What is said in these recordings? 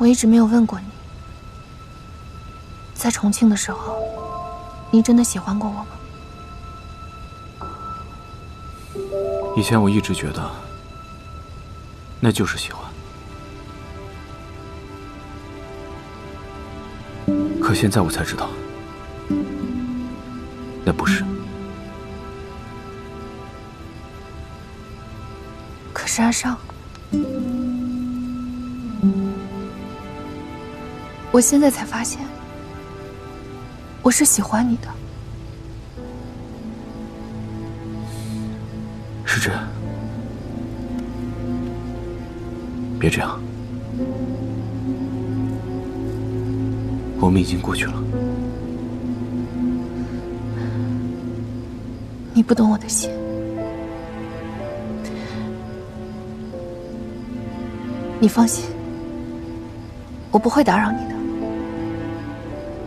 我一直没有问过你，在重庆的时候，你真的喜欢过我吗？以前我一直觉得，那就是喜欢。可现在我才知道，那不是。可是阿尚，我现在才发现，我是喜欢你的。是这样，别这样，我们已经过去了。你不懂我的心。你放心，我不会打扰你的。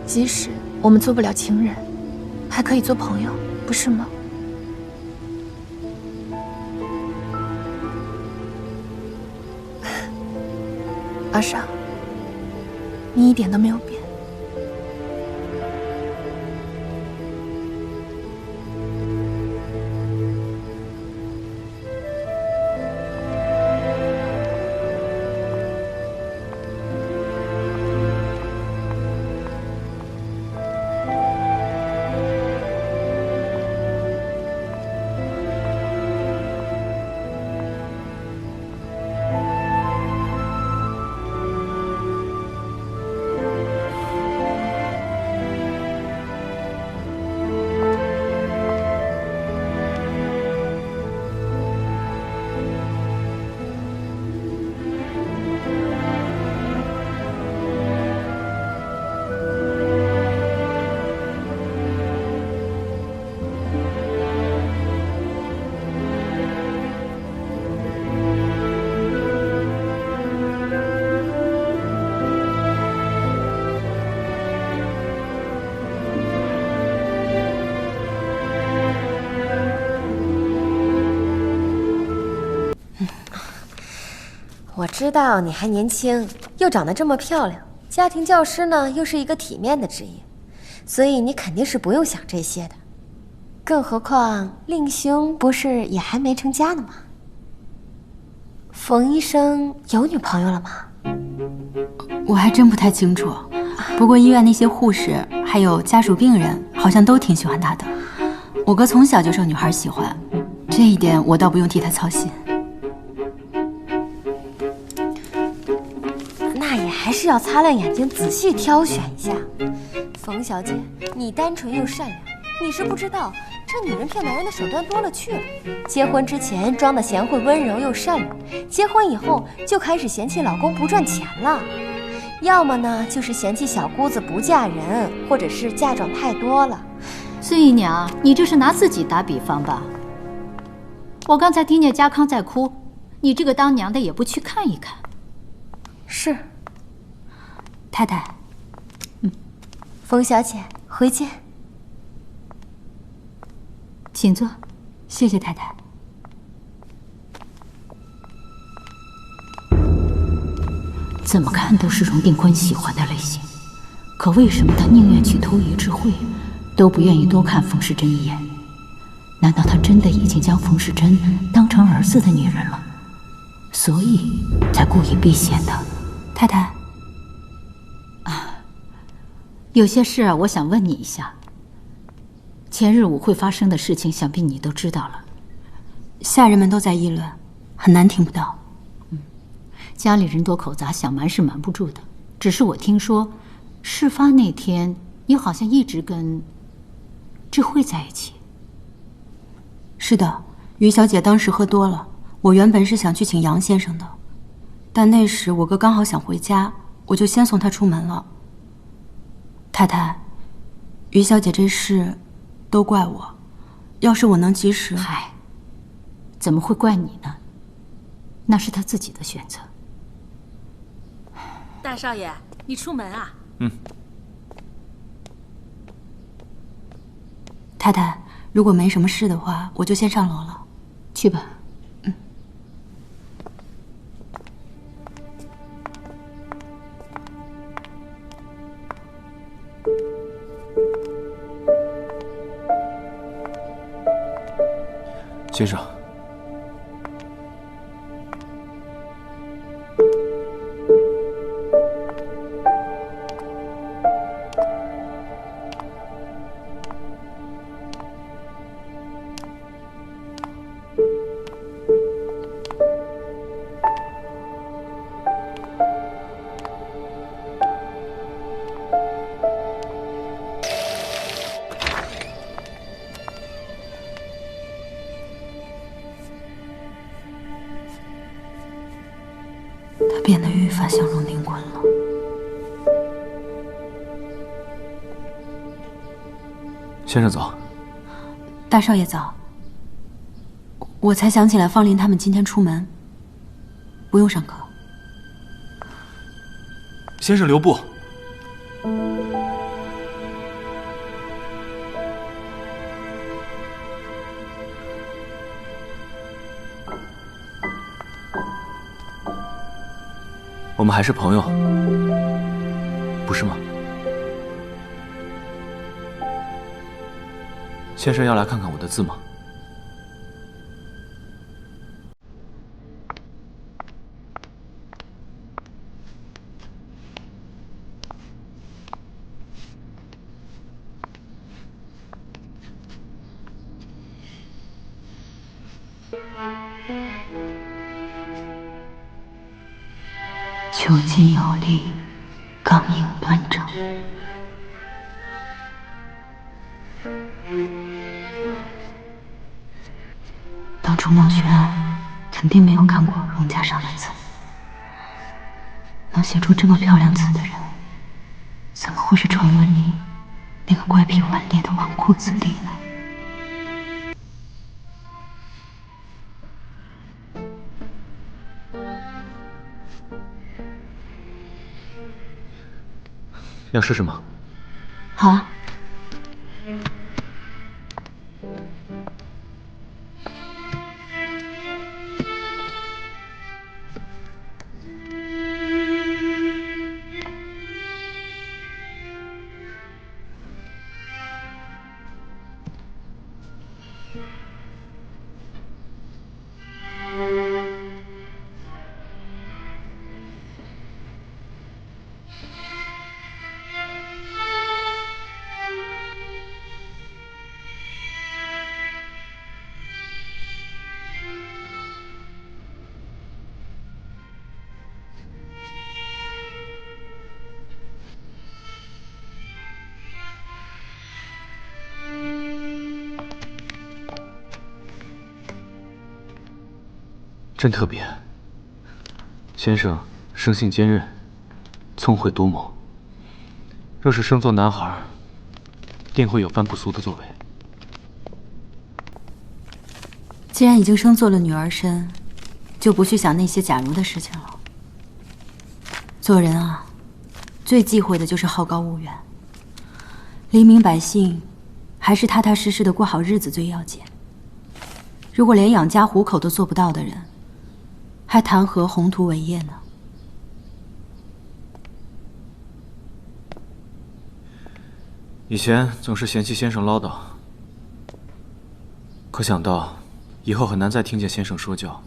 即使我们做不了情人，还可以做朋友，不是吗？阿尚，你一点都没有变。我知道你还年轻，又长得这么漂亮，家庭教师呢又是一个体面的职业，所以你肯定是不用想这些的。更何况令兄不是也还没成家呢吗？冯医生有女朋友了吗？我还真不太清楚，不过医院那些护士还有家属病人好像都挺喜欢他的。我哥从小就受女孩喜欢，这一点我倒不用替他操心。那也还是要擦亮眼睛，仔细挑选一下。冯小姐，你单纯又善良，你是不知道，这女人骗男人的手段多了去了。结婚之前装的贤惠温柔又善良，结婚以后就开始嫌弃老公不赚钱了。要么呢，就是嫌弃小姑子不嫁人，或者是嫁妆太多了。孙姨娘，你这是拿自己打比方吧？我刚才听见家康在哭，你这个当娘的也不去看一看。是。太太，冯小姐，回见。请坐。谢谢太太。怎么看都是荣定坤喜欢的类型，可为什么他宁愿去偷于之慧，都不愿意多看冯世珍一眼？难道他真的已经将冯世珍当成儿子的女人了，所以才故意避嫌的？太太，有些事我想问你一下。前日舞会发生的事情，想必你都知道了。下人们都在议论，很难听不到。家里人多口杂，想瞒是瞒不住的。只是我听说，事发那天你好像一直跟智慧在一起。是的，于小姐当时喝多了，我原本是想去请杨先生的，但那时我哥刚好想回家，我就先送他出门了。太太，于小姐这事都怪我，要是我能及时……嗨，怎么会怪你呢？那是他自己的选择。大少爷，你出门啊？太太，如果没什么事的话，我就先上楼了。去吧。先生。他变得愈发像荣定坤了。先生早。大少爷早。我才想起来方林他们今天出门，不用上课。先生留步。我们还是朋友，不是吗？先生要来看看我的字吗？遒劲有力，刚硬端正。当初孟轩肯定没有看过荣家上的字，能写出这么漂亮字的人，怎么会是传闻里那个怪癖顽劣的纨绔子弟呢？要试试吗？好啊。真特别。先生生性坚韧，聪慧多谋。若是生作男孩，定会有番不俗的作为。既然已经生做了女儿身，就不去想那些假如的事情了。做人啊，最忌讳的就是好高骛远。黎民百姓，还是踏踏实实的过好日子最要紧。如果连养家糊口都做不到的人，还谈何宏图伟业呢？以前总是嫌弃先生唠叨，可想到以后很难再听见先生说教，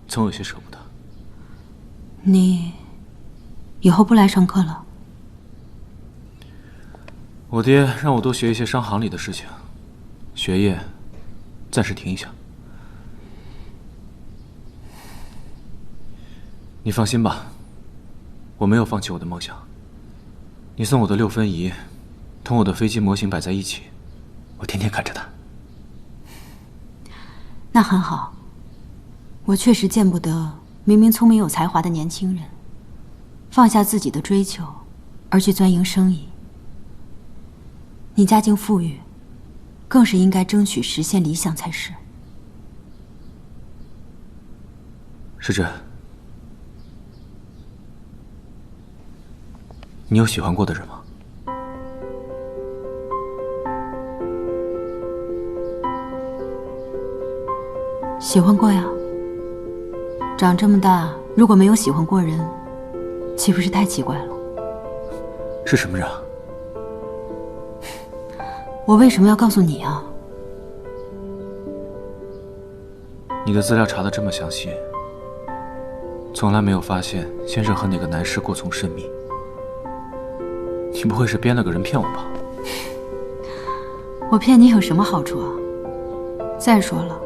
总有些舍不得。你以后不来上课了？我爹让我多学一些商行里的事情，学业暂时停一下。你放心吧，我没有放弃我的梦想。你送我的6分仪，同我的飞机模型摆在一起，我天天看着它。那很好。我确实见不得明明聪明有才华的年轻人，放下自己的追求，而去钻营生意。你家境富裕，更是应该争取实现理想才是。世珍，你有喜欢过的人吗？喜欢过呀。长这么大，如果没有喜欢过人，岂不是太奇怪了？是什么人啊？我为什么要告诉你啊？你的资料查得这么详细，从来没有发现先生和哪个男士过从甚密。你不会是编了个人骗我吧？我骗你有什么好处啊？再说了，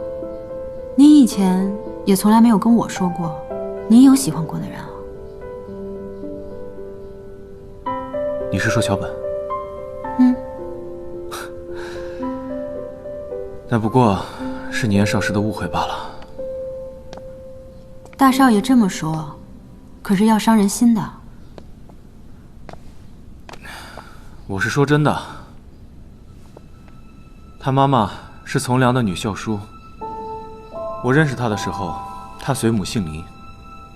你以前也从来没有跟我说过，你有喜欢过的人啊？你是说小本？嗯。那不过是年少时的误会罢了。大少爷这么说，可是要伤人心的。我是说真的。他妈妈是从良的女校书。我认识她的时候，她随母姓林，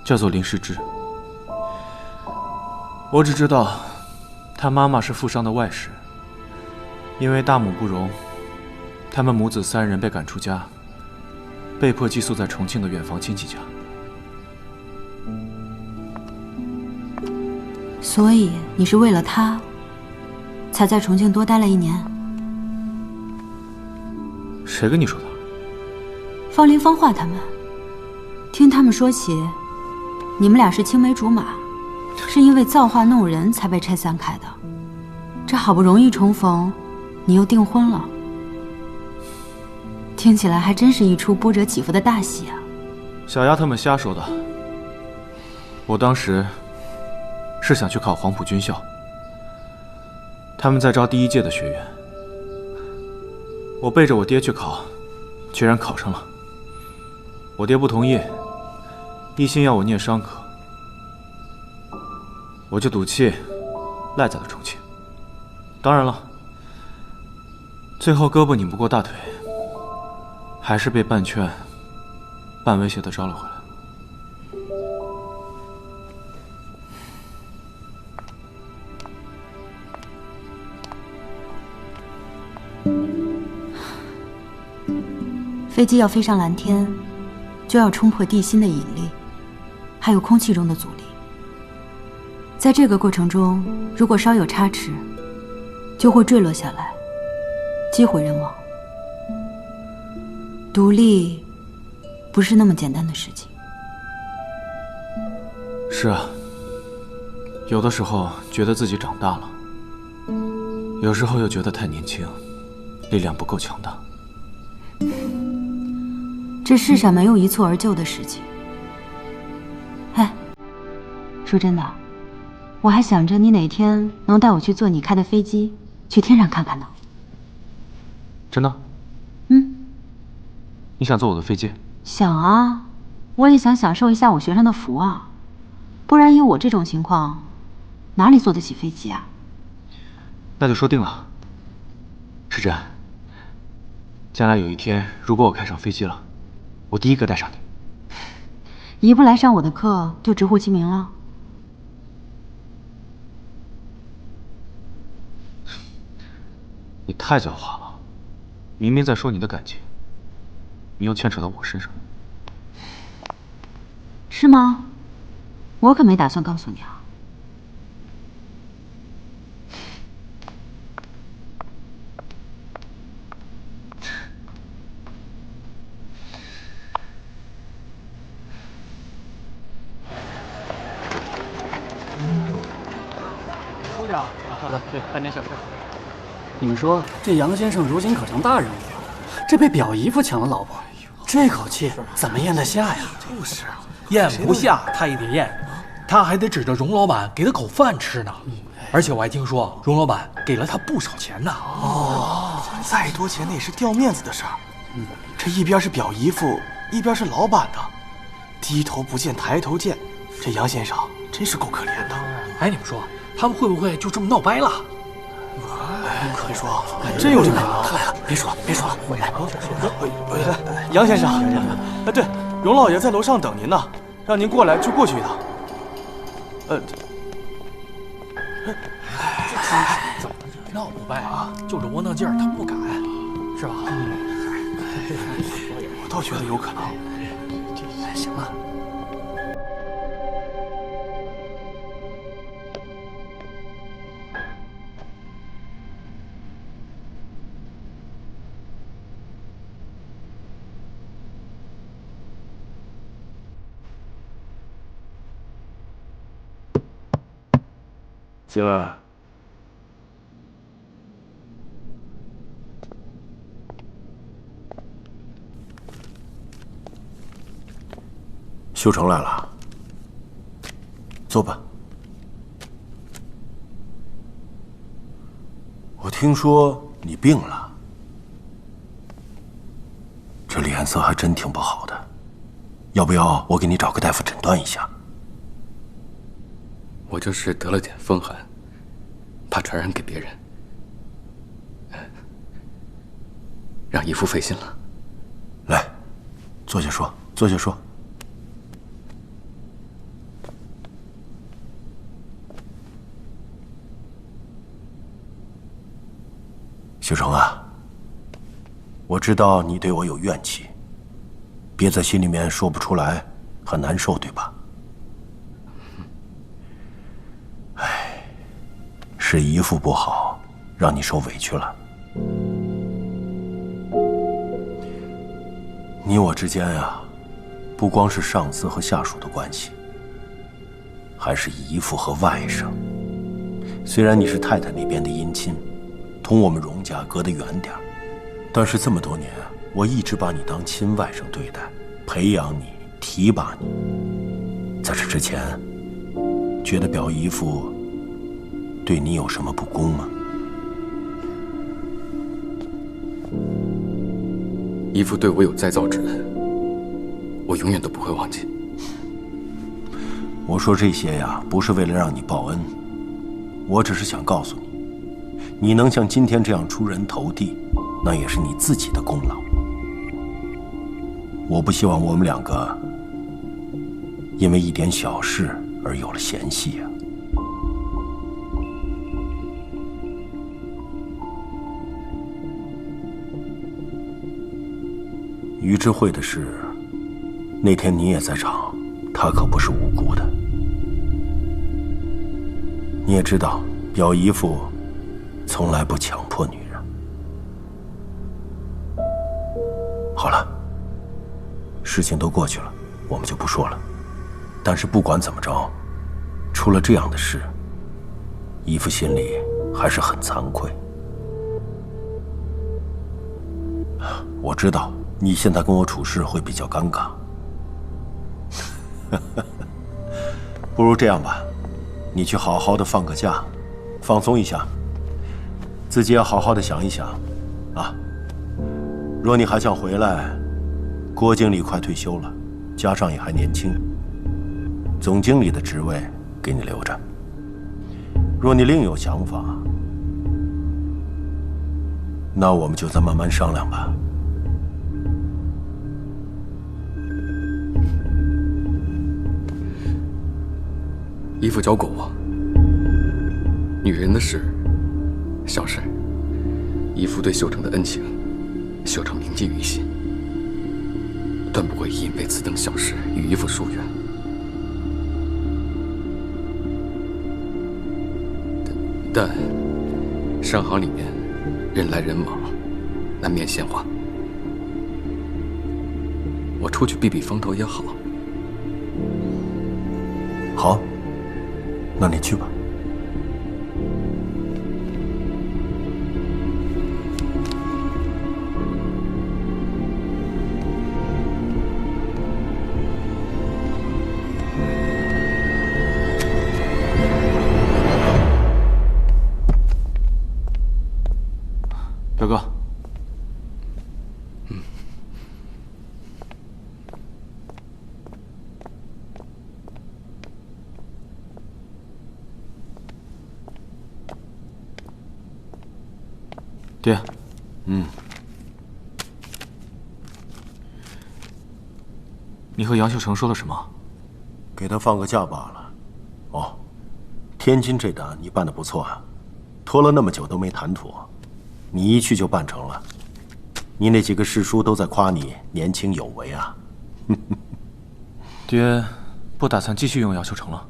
叫做林世之。我只知道，她妈妈是富商的外室，因为大母不容，他们母子3人被赶出家，被迫寄宿在重庆的远房亲戚家。所以你是为了他，才在重庆多待了1年？谁跟你说的？方林、方化他们，听他们说起，你们俩是青梅竹马，是因为造化弄人才被拆散开的。这好不容易重逢，你又订婚了，听起来还真是一出波折起伏的大戏啊！小丫头们瞎说的。我当时是想去考黄埔军校，他们在招第1届的学员。我背着我爹去考，居然考上了。我爹不同意，一心要我念商科，我就赌气赖在了重庆。当然了，最后胳膊拧不过大腿，还是被半劝半威胁的招了回来。飞机要飞上蓝天，就要冲破地心的引力，还有空气中的阻力。在这个过程中，如果稍有差池，就会坠落下来，机毁人亡。独立不是那么简单的事情。是啊，有的时候觉得自己长大了，有时候又觉得太年轻，力量不够强大。这世上没有一蹴而就的事情。哎，说真的，我还想着你哪天能带我去坐你开的飞机，去天上看看呢。真的？嗯。你想坐我的飞机？想啊，我也想享受一下我学生的福啊，不然以我这种情况，哪里坐得起飞机啊？那就说定了。世珍，将来有一天，如果我开上飞机了，我第一个带上你。一不来上我的课，就直呼其名了。你太狡猾了，明明在说你的感情，你又牵扯到我身上。是吗？我可没打算告诉你啊。部长，对，办点小事。你们说这杨先生如今可成大人物了，这被表姨夫抢了老婆，这口气怎么咽得下呀？就是咽不下，他也得咽，他还得指着荣老板给他口饭吃呢。而且我还听说荣老板给了他不少钱呢。哦，再多钱那也是掉面子的事儿。这一边是表姨夫，一边是老板的，低头不见抬头见，这杨先生真是够可怜的。哎，你们说他们会不会就这么闹掰了？可以说，真有这可能。别说了，别说了，来，杨先生，哎，对，荣老爷在楼上等您呢，让您过来就过去一趟。怎么闹不掰啊？就这窝囊劲儿，他不敢，是吧？我倒觉得有可能。行了。晶儿，修成来了，坐吧。我听说你病了，这脸色还真挺不好的，要不要我给你找个大夫诊断一下？我就是得了点风寒，怕传染给别人，让姨父费心了。来，坐下说，坐下说。修成啊，我知道你对我有怨气，憋在心里面说不出来，很难受，对吧？唉，是姨父不好，让你受委屈了。你我之间呀，不光是上司和下属的关系，还是姨父和外甥。虽然你是太太那边的姻亲，同我们荣家隔得远点儿，但是这么多年，我一直把你当亲外甥对待，培养你，提拔你。在这之前，觉得表姨父对你有什么不公吗？姨父对我有再造之恩，我永远都不会忘记。我说这些呀，不是为了让你报恩，我只是想告诉你，你能像今天这样出人头地，那也是你自己的功劳。我不希望我们两个因为一点小事而有了嫌隙啊。于智慧的事，那天你也在场，他可不是无辜的。你也知道，表姨父从来不强迫女人。好了，事情都过去了，我们就不说了。但是不管怎么着，出了这样的事，姨父心里还是很惭愧。我知道你现在跟我处事会比较尴尬，不如这样吧，你去好好的放个假，放松一下，自己要好好的想一想，啊。若你还想回来，郭经理快退休了，加上也还年轻，总经理的职位给你留着。若你另有想法，那我们就再慢慢商量吧。姨父教过我，女人的事，小事，姨父对秀成的恩情，秀成铭记于心，断不会因为此等小事与姨父疏远。但商行里面人来人往，难免闲话，我出去避避风头也好。好，那你去吧。表哥，爹，你和杨秀成说了什么？给他放个假罢了。哦，天津这单你办得不错啊，拖了那么久都没谈妥，你一去就办成了。你那几个师叔都在夸你年轻有为啊。爹，不打算继续用杨秀成了？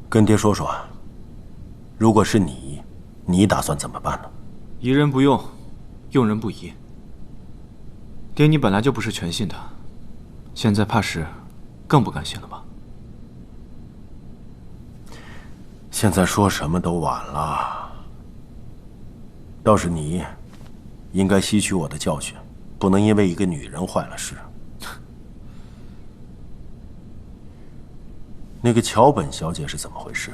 跟爹说说，如果是你打算怎么办呢？疑人不用，用人不疑。爹，你本来就不是全信他，现在怕是更不敢信了吧？现在说什么都晚了。倒是你，应该吸取我的教训，不能因为一个女人坏了事。那个桥本小姐是怎么回事？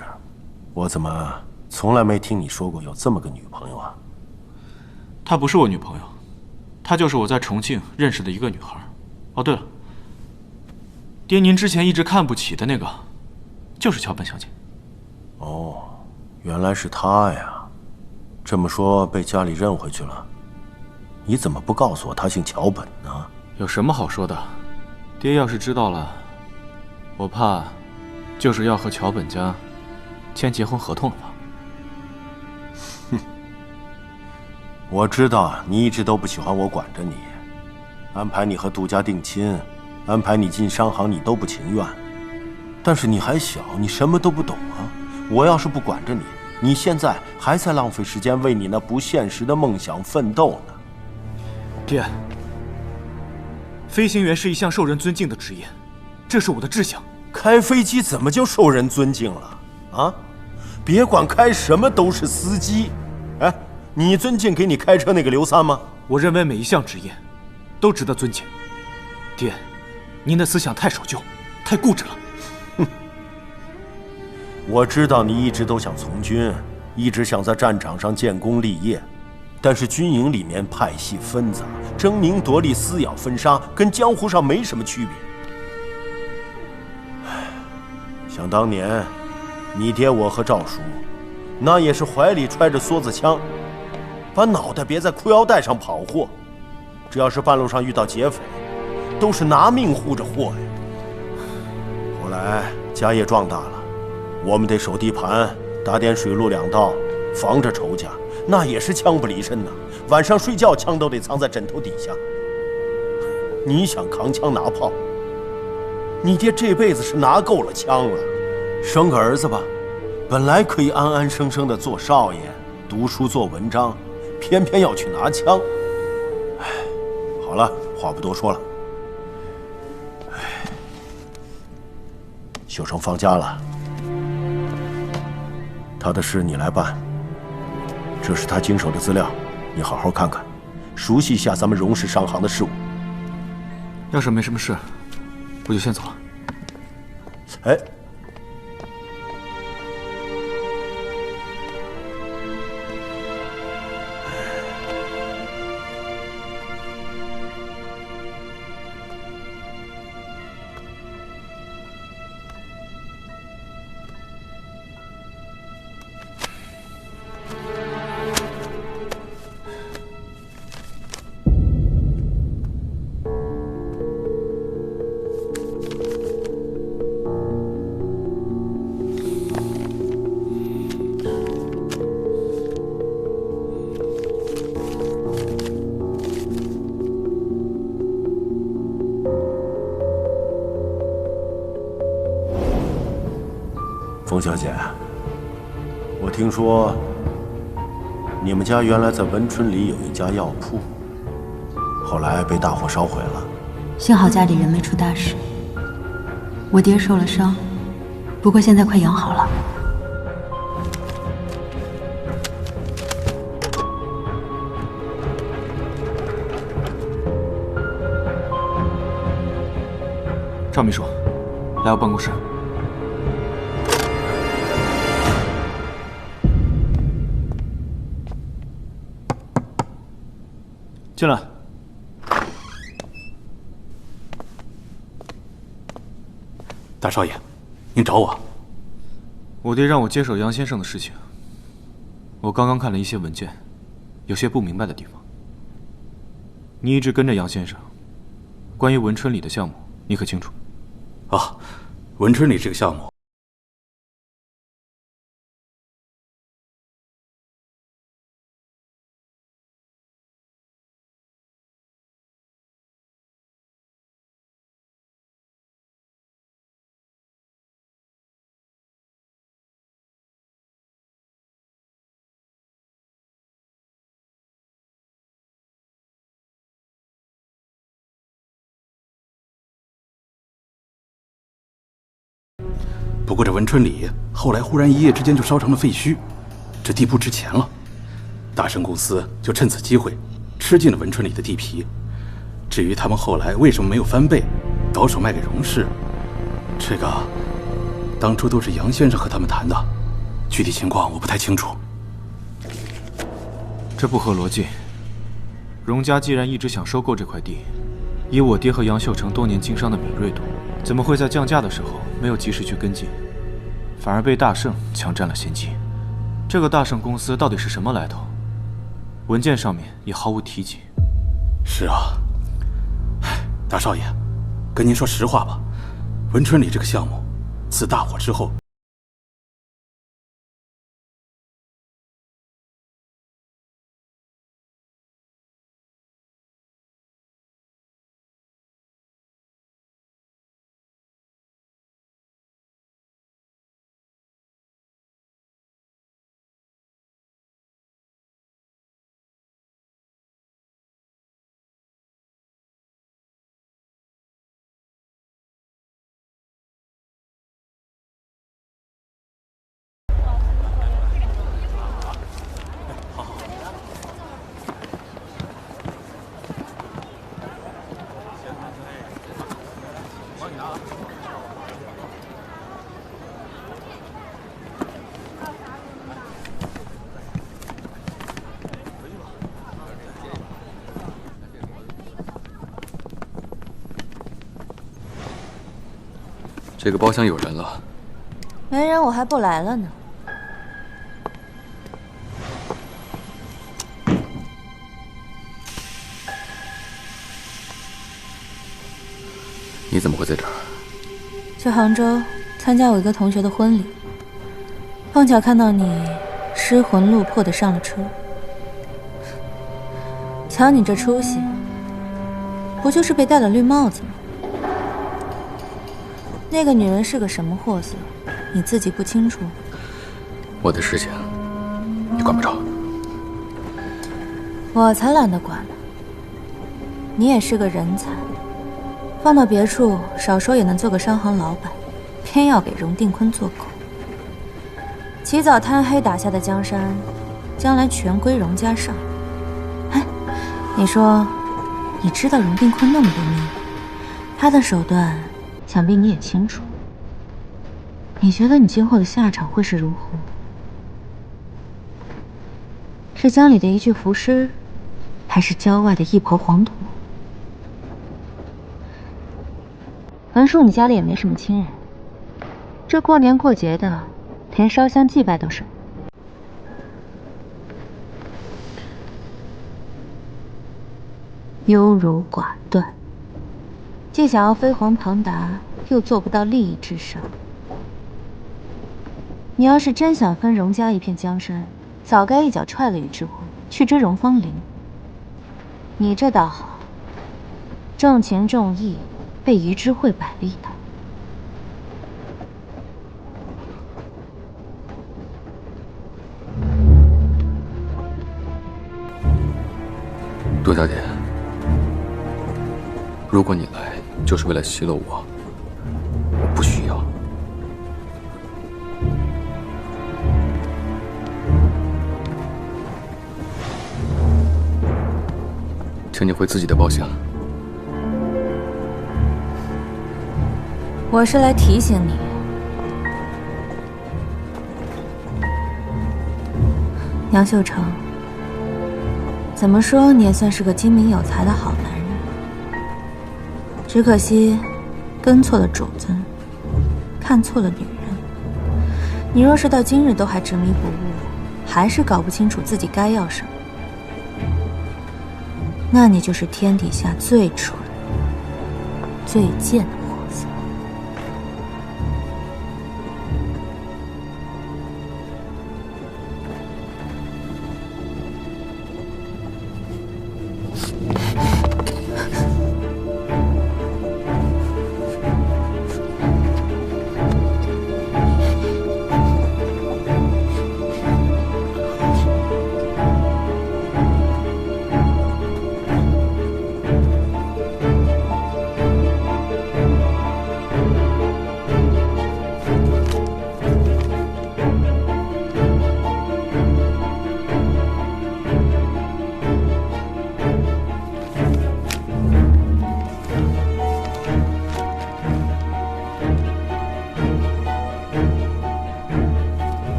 我怎么从来没听你说过有这么个女朋友啊？她不是我女朋友，她就是我在重庆认识的一个女孩。哦，对了，爹，您之前一直看不起的那个，就是桥本小姐。哦，原来是她呀。这么说，被家里认回去了。你怎么不告诉我她姓桥本呢？有什么好说的？爹要是知道了，我怕就是要和桥本家签结婚合同了吧？我知道你一直都不喜欢我管着你，安排你和杜家定亲，安排你进商行，你都不情愿。但是你还小，你什么都不懂啊！我要是不管着你，你现在还在浪费时间为你那不现实的梦想奋斗呢。爹，飞行员是一项受人尊敬的职业，这是我的志向。开飞机怎么就受人尊敬了啊？别管开什么都是司机。哎，你尊敬给你开车那个刘三吗？我认为每一项职业都值得尊敬。爹，您的思想太守旧，太固执了。哼，我知道你一直都想从军，一直想在战场上建功立业，但是军营里面派系纷杂，争名夺利，撕咬分杀，跟江湖上没什么区别。想当年，你爹我和赵叔，那也是怀里揣着梭子枪，把脑袋别在裤腰带上跑货。只要是半路上遇到劫匪，都是拿命护着货呀。后来家业壮大了，我们得守地盘，打点水陆两道，防着仇家，那也是枪不离身呐。晚上睡觉，枪都得藏在枕头底下。你想扛枪拿炮？你爹这辈子是拿够了枪了，生个儿子吧，本来可以安安生生的做少爷，读书做文章，偏偏要去拿枪。哎，好了，话不多说了。哎，秀成放假了，他的事你来办。这是他经手的资料，你好好看看，熟悉一下咱们荣氏商行的事务。要是没什么事，我就先走了。哎，冯小姐，我听说你们家原来在文春里有一家药铺，后来被大火烧毁了。幸好家里人没出大事，我爹受了伤，不过现在快养好了。赵秘书，来我办公室。进来。大少爷，您找我？我爹让我接手杨先生的事情，我刚刚看了一些文件，有些不明白的地方。你一直跟着杨先生，关于文春里的项目，你可清楚？啊，文春里这个项目，不过这文春里后来忽然一夜之间就烧成了废墟，这地不值钱了。大圣公司就趁此机会吃尽了文春里的地皮。至于他们后来为什么没有翻倍，倒手卖给荣氏，这个当初都是杨先生和他们谈的，具体情况我不太清楚。这不合逻辑。荣家既然一直想收购这块地，以我爹和杨秀成多年经商的敏锐度，怎么会在降价的时候没有及时去跟进，反而被大圣抢占了先机？这个大圣公司到底是什么来头？文件上面也毫无提及。是啊，大少爷，跟您说实话吧，文春里这个项目，自大火之后，这个包厢有人了。没人我还不来了呢。你怎么会在这儿？去杭州参加我一个同学的婚礼，碰巧看到你失魂落魄的上了车。瞧你这出息，不就是被戴了绿帽子吗？那个女人是个什么货色，你自己不清楚？我的事情，你管不着。我才懒得管呢。你也是个人才，放到别处，少说也能做个商行老板，偏要给荣定坤做狗。起早贪黑打下的江山，将来全归荣家上。哎，你说，你知道荣定坤那么多秘密，他的手段，想必你也清楚。你觉得你今后的下场会是如何？是江里的一具浮尸，还是郊外的一抔黄土？横竖你家里也没什么亲人，这过年过节的，连烧香祭拜都少。优柔寡断，既想要飞黄腾达，又做不到利益至上。你要是真想分荣家一片江山，早该一脚踹了宇智慧，去追荣芳龄。你这倒好，重情重义，被于知慧摆了一道。杜小姐，如果你来就是为了奚落我，我不需要。请你回自己的包厢。我是来提醒你，杨秀成，怎么说你也算是个精明有才的好男人，只可惜跟错了主子，看错了女人。你若是到今日都还执迷不悟，还是搞不清楚自己该要什么，那你就是天底下最蠢、最贱的货色。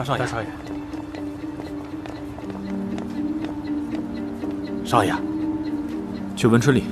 少爷，大少爷，少爷，去文春里。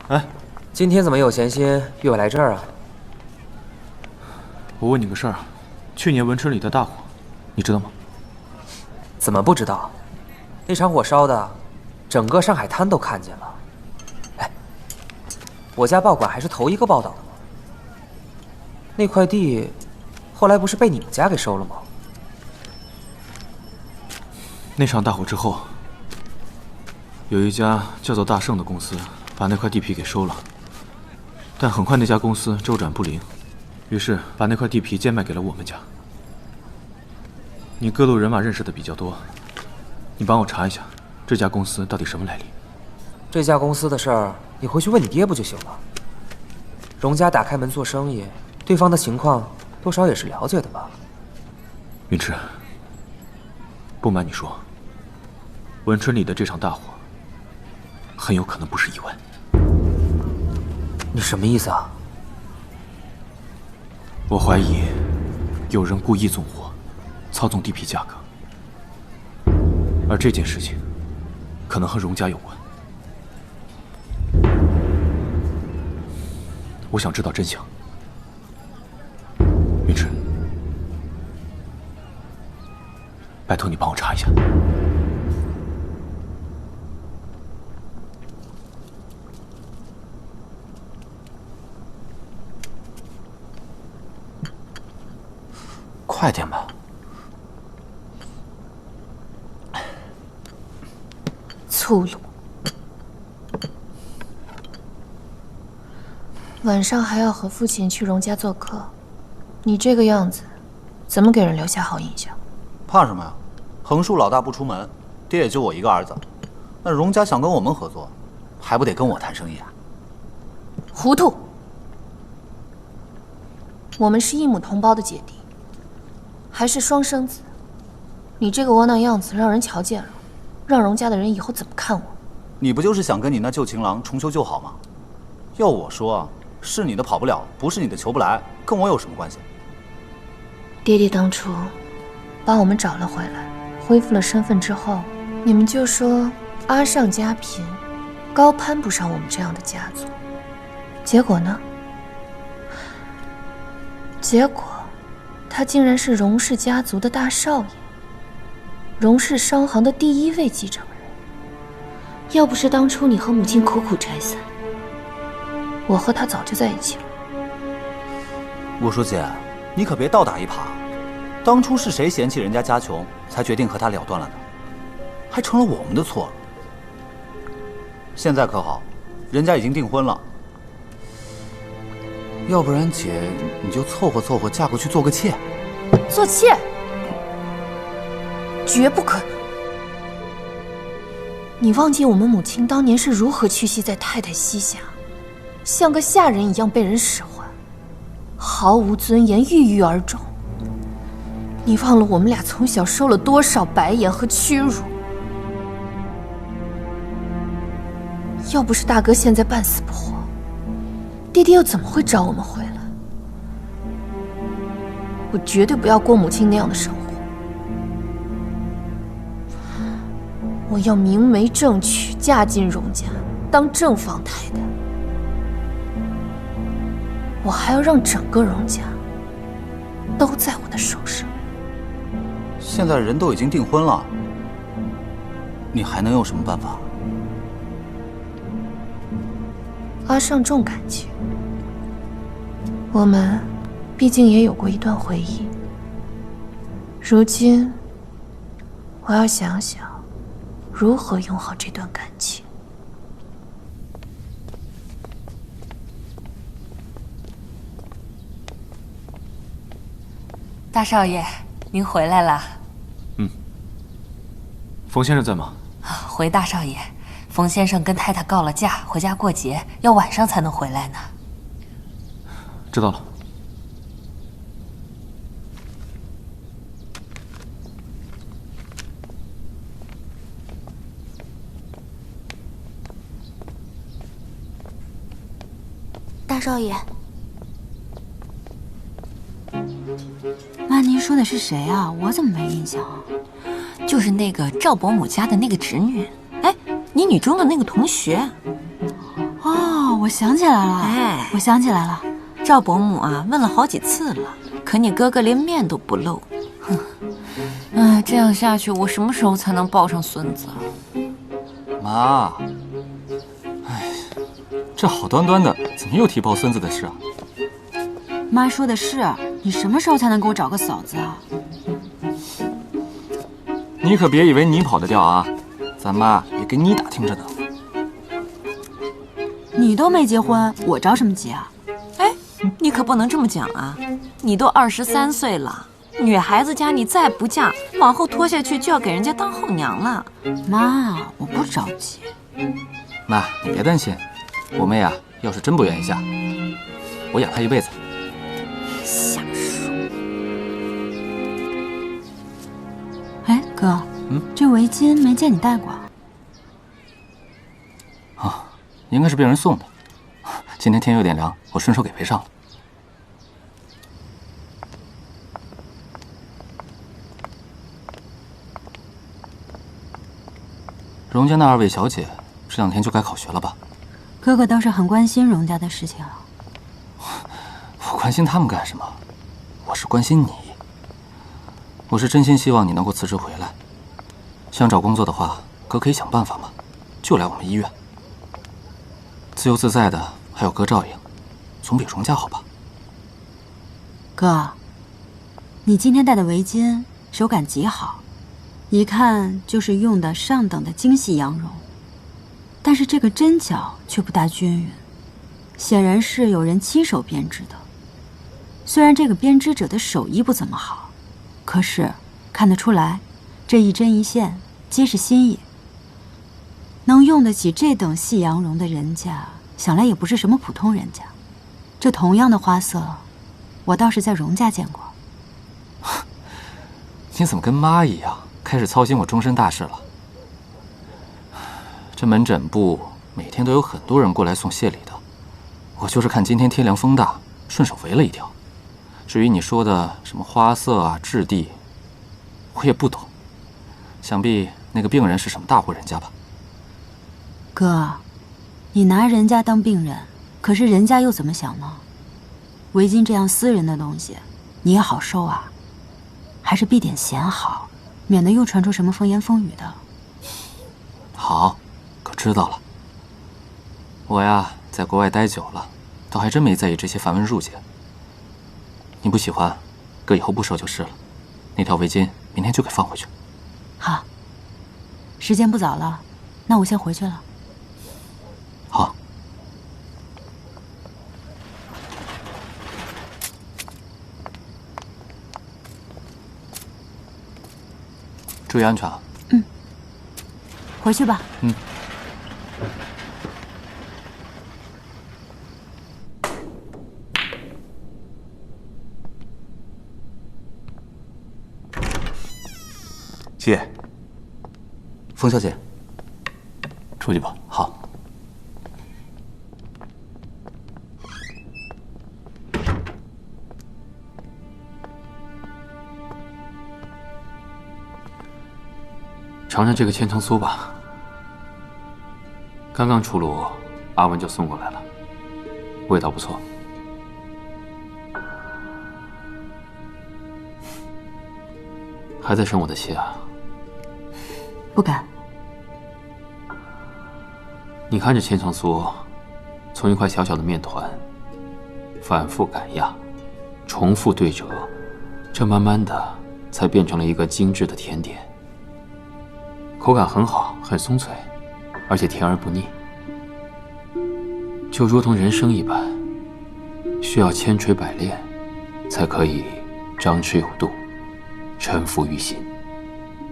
哎，今天怎么有闲心约我来这儿啊？我问你个事儿，去年文春里的大火，你知道吗？怎么不知道？那场火烧的，整个上海滩都看见了。哎，我家报馆还是头一个报道的吗？那块地，后来不是被你们家给收了吗？那场大火之后，有一家叫做大盛的公司把那块地皮给收了，但很快那家公司周转不灵，于是把那块地皮贱卖给了我们家。你各路人马认识的比较多，你帮我查一下这家公司到底什么来历。这家公司的事儿，你回去问你爹不就行了？荣家打开门做生意，对方的情况多少也是了解的吧？云池，不瞒你说，文春里的这场大火很有可能不是意外。你什么意思啊？我怀疑有人故意纵火，操纵地皮价格，而这件事情可能和荣家有关。我想知道真相。云池，拜托你帮我查一下。快点吧。粗鲁。晚上还要和父亲去荣家做客，你这个样子，怎么给人留下好印象？怕什么呀？横竖老大不出门，爹也就我一个儿子，那荣家想跟我们合作，还不得跟我谈生意啊？糊涂！我们是异母同胞的姐弟，还是双生子，你这个窝囊样子让人瞧见了，让荣家的人以后怎么看我？你不就是想跟你那旧情郎重修旧好吗？要我说啊，是你的跑不了，不是你的求不来，跟我有什么关系？爹爹当初把我们找了回来，恢复了身份之后，你们就说阿尚家贫，高攀不上我们这样的家族。结果呢？结果，他竟然是荣氏家族的大少爷，荣氏商行的第一位继承人。要不是当初你和母亲苦苦拆散，我和他早就在一起了。我说姐，你可别倒打一耙。当初是谁嫌弃人家家穷，才决定和他了断了的？还成了我们的错了。现在可好，人家已经订婚了。要不然姐，你就凑合凑合嫁过去做个妾。做妾？绝不可能！你忘记我们母亲当年是如何屈膝在太太膝下，像个下人一样被人使唤，毫无尊严，郁郁而终。你忘了我们俩从小受了多少白眼和屈辱？要不是大哥现在半死不活，爹爹又怎么会找我们回来？我绝对不要过母亲那样的生活。我要明媒正娶，嫁进荣家，当正房太太。我还要让整个荣家都在我的手上。现在人都已经订婚了，你还能有什么办法？阿尚重感情，我们毕竟也有过一段回忆。如今，我要想想如何用好这段感情。大少爷，您回来了。冯先生在吗？回大少爷，冯先生跟太太告了假，回家过节，要晚上才能回来呢。知道了。大少爷，妈，您说的是谁啊？我怎么没印象啊？就是那个赵伯母家的那个侄女，哎，你女中的那个同学。哦，我想起来了，哎，我想起来了。赵伯母啊，问了好几次了，可你哥哥连面都不露。哼，哎，这样下去，我什么时候才能抱上孙子啊？妈，哎，这好端端的，怎么又提抱孙子的事啊？妈说的是，你什么时候才能给我找个嫂子啊？你可别以为你跑得掉啊，咱妈也给你打听着呢。你都没结婚，我着什么急啊？哎，你可不能这么讲啊！你都23岁了，女孩子家你再不嫁，往后拖下去就要给人家当后娘了。妈，我不着急。妈，你别担心，我妹啊，要是真不愿意嫁，我养她一辈子。瞎说。哎，哥，这围巾没见你戴过。啊，应该是被人送的。今天天有点凉，我顺手给陪上了。荣家那2位小姐这2天就该考学了吧？哥哥倒是很关心荣家的事情啊。我关心他们干什么？我是关心你。我是真心希望你能够辞职回来。想找工作的话，哥可以想办法嘛，就来我们医院。自由自在的，还有哥照应，总比荣家好吧？哥，你今天戴的围巾手感极好，一看就是用的上等的精细羊绒，但是这个针脚却不大均匀，显然是有人亲手编织的。虽然这个编织者的手艺不怎么好，可是看得出来，这一针一线皆是心意。能用得起这等细羊绒的人家，想来也不是什么普通人家。这同样的花色，我倒是在荣家见过。你怎么跟妈一样，开始操心我终身大事了？这门诊部每天都有很多人过来送谢礼的，我就是看今天天凉风大，顺手围了一条。至于你说的什么花色啊、质地，我也不懂。想必那个病人是什么大户人家吧？哥，你拿人家当病人，可是人家又怎么想呢？围巾这样私人的东西，你也好收啊？还是避点嫌好，免得又传出什么风言风语的。好，可知道了。我呀，在国外待久了，倒还真没在意这些繁文缛节。你不喜欢，哥以后不收就是了。那条围巾明天就给放回去。好，时间不早了，那我先回去了。好。注意安全啊！回去吧。谢。冯小姐，出去吧。好。尝尝这个千层酥吧。刚刚出炉，阿文就送过来了，味道不错。还在生我的气啊？不敢。你看这千层酥，从一块小小的面团，反复擀压，重复对折，这慢慢的才变成了一个精致的甜点。口感很好，很松脆，而且甜而不腻，就如同人生一般，需要千锤百炼，才可以张弛有度，沉浮于心。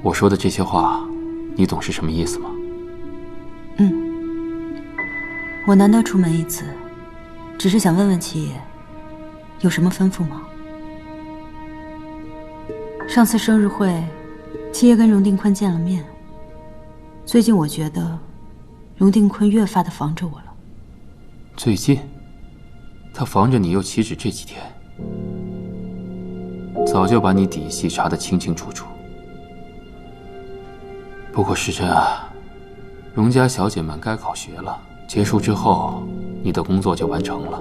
我说的这些话，你懂是什么意思吗？我难得出门一次，只是想问问七爷，有什么吩咐吗？上次生日会，七爷跟荣定坤见了面。最近我觉得，荣定坤越发的防着我了。最近，他防着你又岂止这几天？早就把你底细查得清清楚楚。不过时珍啊，荣家小姐们该考学了，结束之后，你的工作就完成了，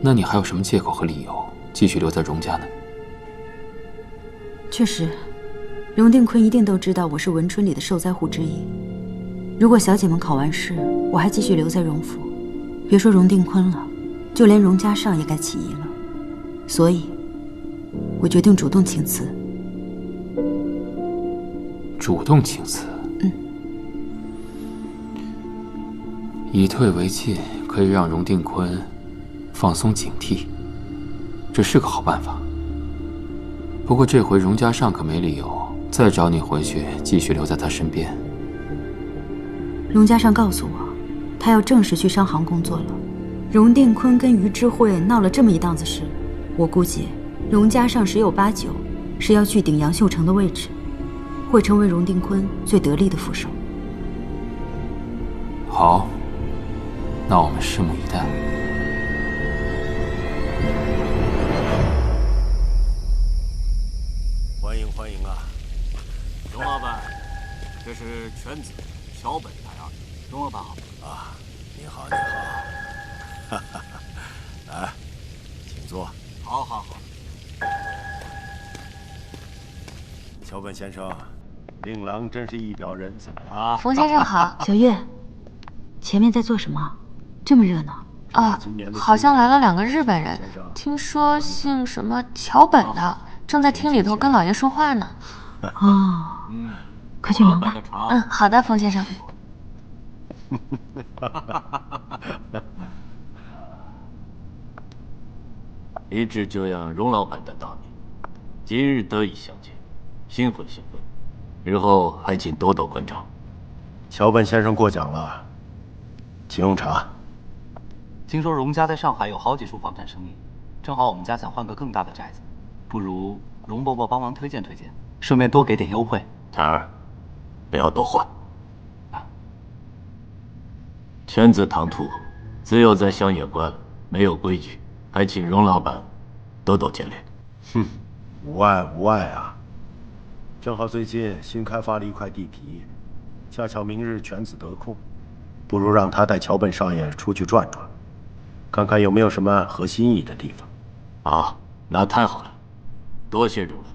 那你还有什么借口和理由继续留在荣家呢？确实，荣定坤一定都知道我是文春里的受灾户之一。如果小姐们考完试，我还继续留在荣府，别说荣定坤了，就连荣家上也该起疑了。所以，我决定主动请辞。主动请辞？以退为进，可以让荣定坤放松警惕，这是个好办法。不过这回荣家上可没理由再找你回去继续留在他身边。荣家上告诉我，他要正式去商行工作了。荣定坤跟于知慧闹了这么一档子事，我估计荣家上十有八九是要去顶杨秀成的位置，会成为荣定坤最得力的副手。好，那我们拭目以待。欢迎欢迎啊！荣老板，这是犬子、桥本来二。荣老板好。啊，你好你好，哈哈哈！来，请坐。好好好。桥本先生，令郎真是一表人才啊！冯先生好。小月，前面在做什么？这么热闹啊！好像来了2个日本人，听说姓什么桥本的，正在厅里头跟老爷说话呢。哦，快去忙吧。好的，冯先生。一直久仰荣老板的大名，今日得以相见，兴奋兴奋。日后还请多多关照。桥本先生过奖了，请用茶。听说荣家在上海有好几处房产生意，正好我们家想换个更大的宅子，不如荣伯伯帮忙推荐推荐，顺便多给点优惠。婵儿，不要多话。犬子唐突，自幼在乡野关，没有规矩，还请荣老板多多见谅。哼，无碍无碍啊。正好最近新开发了一块地皮，恰巧明日犬子得空，不如让他带桥本少爷出去转转，看看有没有什么合心意的地方。啊，那太好了，多谢荣老板。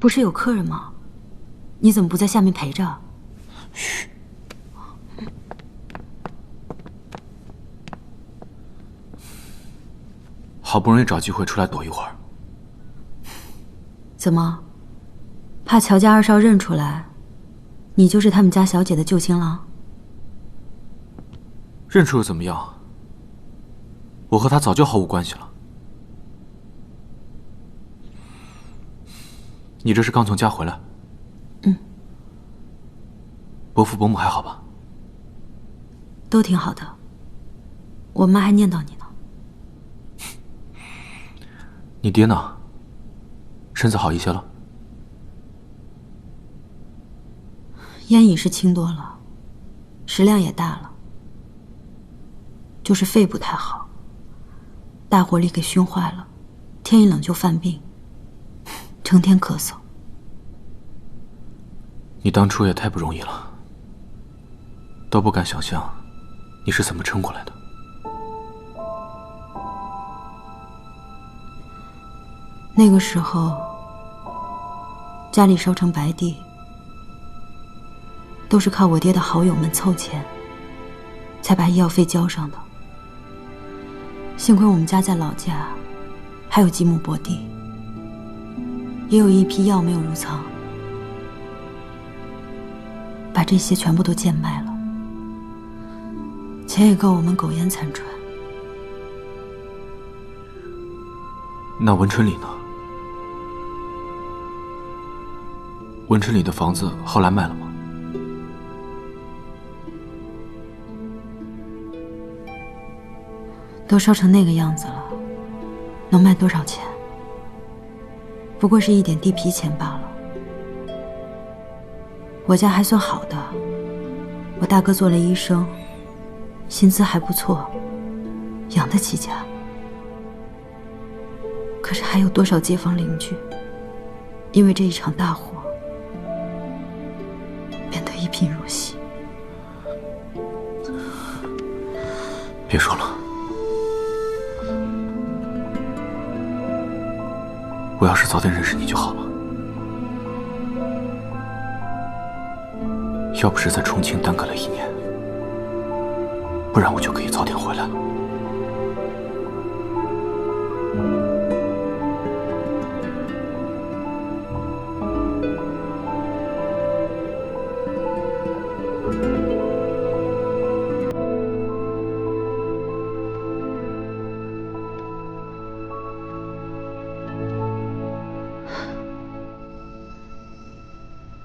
不是有客人吗？你怎么不在下面陪着？嘘。好不容易找机会出来躲一会儿。怎么？怕乔家二少认出来，你就是他们家小姐的旧新郎？认出又怎么样？我和他早就毫无关系了。你这是刚从家回来？伯父伯母还好吧？都挺好的。我妈还念叨你呢。你爹呢？身子好一些了？烟瘾是轻多了，食量也大了，就是肺不太好，大火里给熏坏了，天一冷就犯病，成天咳嗽。你当初也太不容易了，都不敢想象你是怎么撑过来的。那个时候，家里烧成白地，都是靠我爹的好友们凑钱，才把医药费交上的。幸亏我们家在老家，还有几亩薄地，也有一批药没有入仓，把这些全部都贱卖了，钱也够我们苟延残喘。那文春里呢？文春里的房子后来卖了吗？都烧成那个样子了，能卖多少钱？不过是一点地皮钱罢了。我家还算好的，我大哥做了医生，薪资还不错，养得起家。可是还有多少街坊邻居，因为这一场大火，变得一贫如洗。别说了，我要是早点认识你就好了。要不是在重庆耽搁了1年，不然我就可以早点回来了。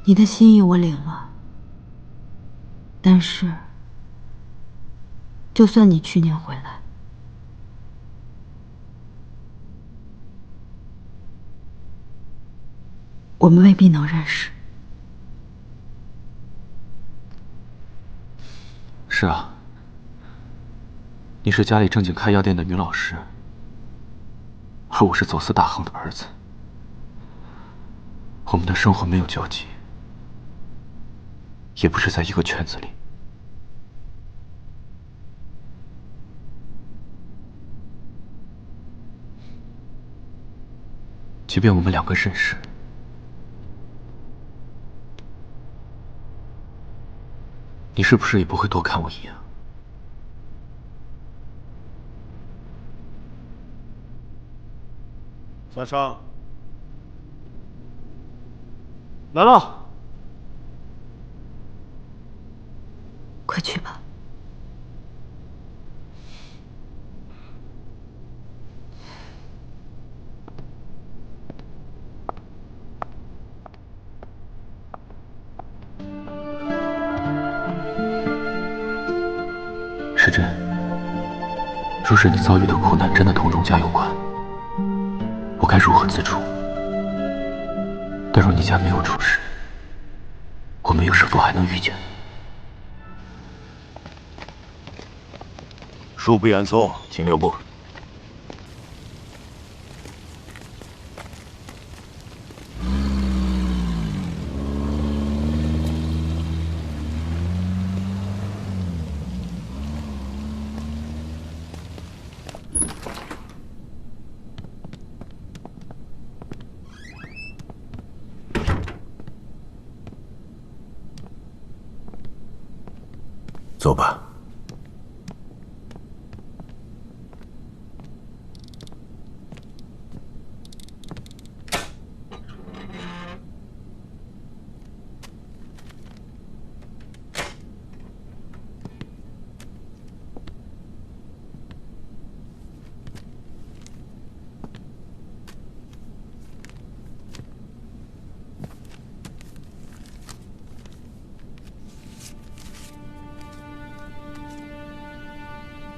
你的心意我领了，但是，就算你去年回来，我们未必能认识。是啊，你是家里正经开药店的女老师，而我是走私大亨的儿子，我们的生活没有交集，也不是在一个圈子里。即便我们2个认识，你是不是也不会多看我一眼？三少，来了。快去吧。时珍，若是你遭遇的苦难真的同荣家有关，我该如何自处？但若你家没有出事，我们又是否还能遇见？恕不远送，请留步。走吧。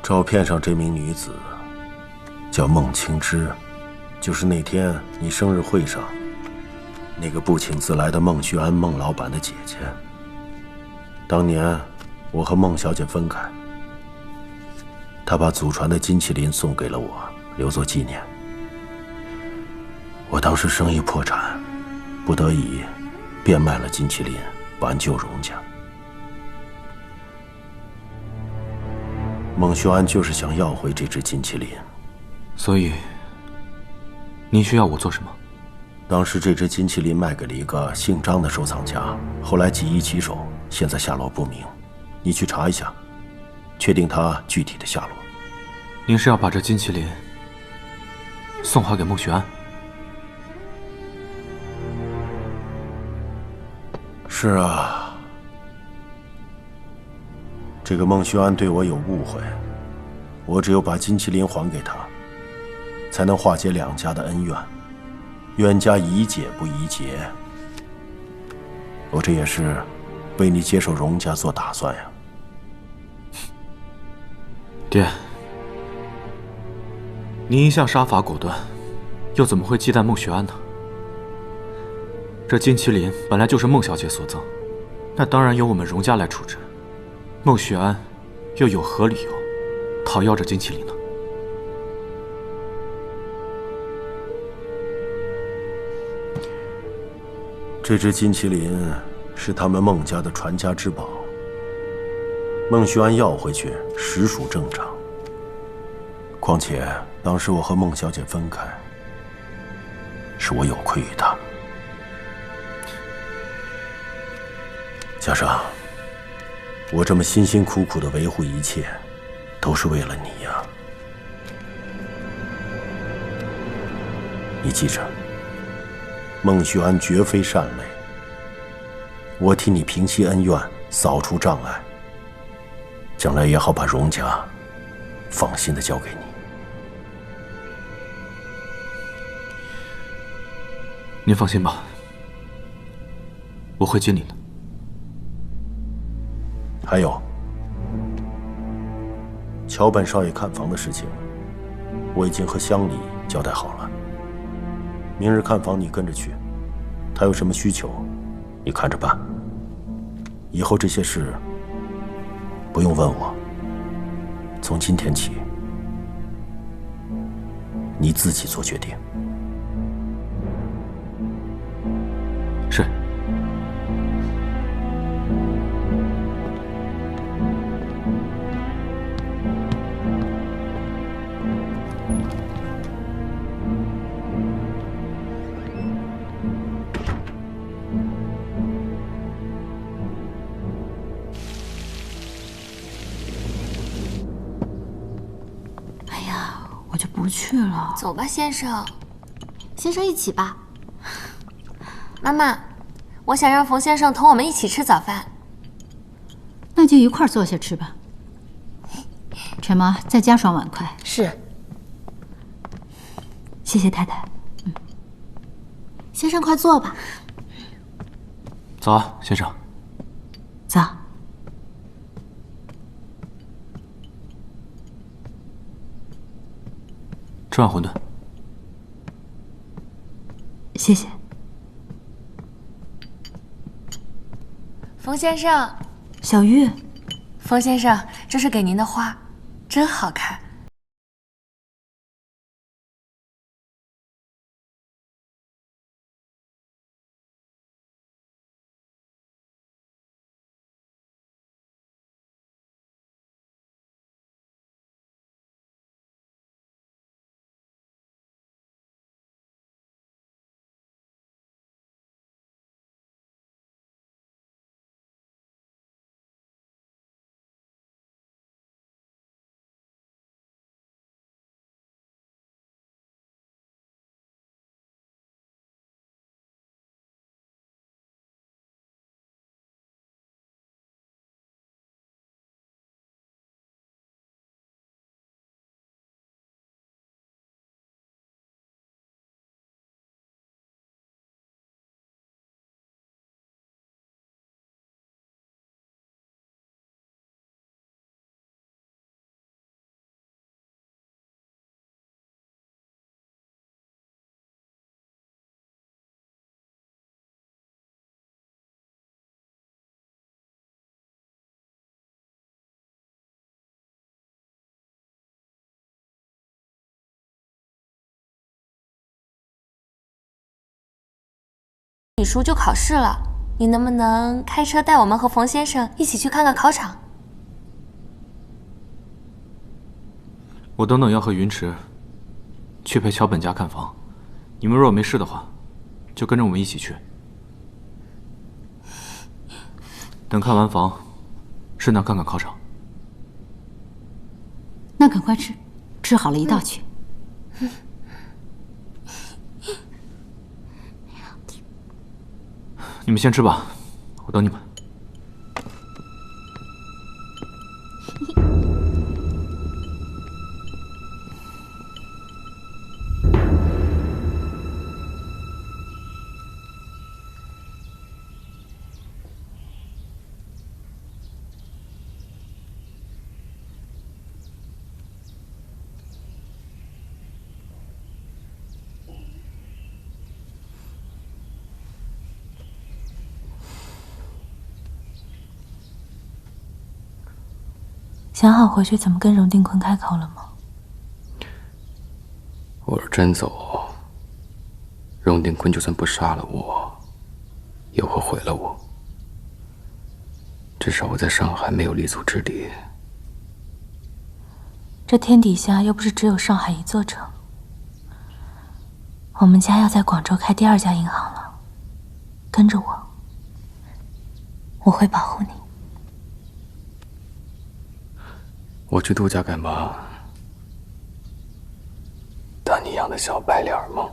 照片上这名女子叫孟青之，就是那天你生日会上那个不请自来的孟旭安孟老板的姐姐。当年我和孟小姐分开，她把祖传的金麒麟送给了我，留作纪念。我当时生意破产，不得已变卖了金麒麟，挽救荣家。孟旭安就是想要回这只金麒麟，所以，您需要我做什么？当时这只金麒麟卖给了一个姓张的收藏家，后来几易其手，现在下落不明。你去查一下，确定他具体的下落。您是要把这金麒麟送还给孟学安？是啊，这个孟学安对我有误会，我只有把金麒麟还给他，才能化解两家的恩怨。冤家宜解不宜结，我这也是为你接手荣家做打算呀。爹，您一向杀伐果断，又怎么会忌惮孟学安呢？这金麒麟本来就是孟小姐所赠，那当然由我们荣家来处置。孟学安又有何理由讨要这金麒麟呢？这只金麒麟是他们孟家的传家之宝，孟学安要回去实属正常。况且当时我和孟小姐分开，是我有愧于她。加上我这么辛辛苦苦的维护一切，都是为了你呀。你记着，孟学安绝非善类，我替你平息恩怨，扫除障碍，将来也好把荣家放心的交给你。您放心吧，我会尽力的。还有，桥本少爷看房的事情，我已经和乡里交代好了。明日看房你跟着去，他有什么需求，你看着办。以后这些事不用问我，从今天起，你自己做决定。是。我就不去了。走吧，先生。先生一起吧。妈妈，我想让冯先生同我们一起吃早饭。那就一块坐下吃吧。陈妈，再加双碗筷。是。谢谢太太。先生快坐吧。早啊，先生。早。吃碗馄饨。谢谢。冯先生。小玉。冯先生，这是给您的花，真好看。语书就考试了，你能不能开车带我们和冯先生一起去看看考场？我等等要和云池去陪桥本家看房，你们若没事的话，就跟着我们一起去。等看完房，顺道看看考场。那赶快吃，吃好了一道去。你们先吃吧，我等你们。想好回去怎么跟荣定坤开口了吗？我要真走，荣定坤就算不杀了我，也会毁了我。至少我在上海没有立足之地。这天底下又不是只有上海一座城。我们家要在广州开第2家银行了，跟着我，我会保护你。我去度假干嘛？当你养的小白脸吗？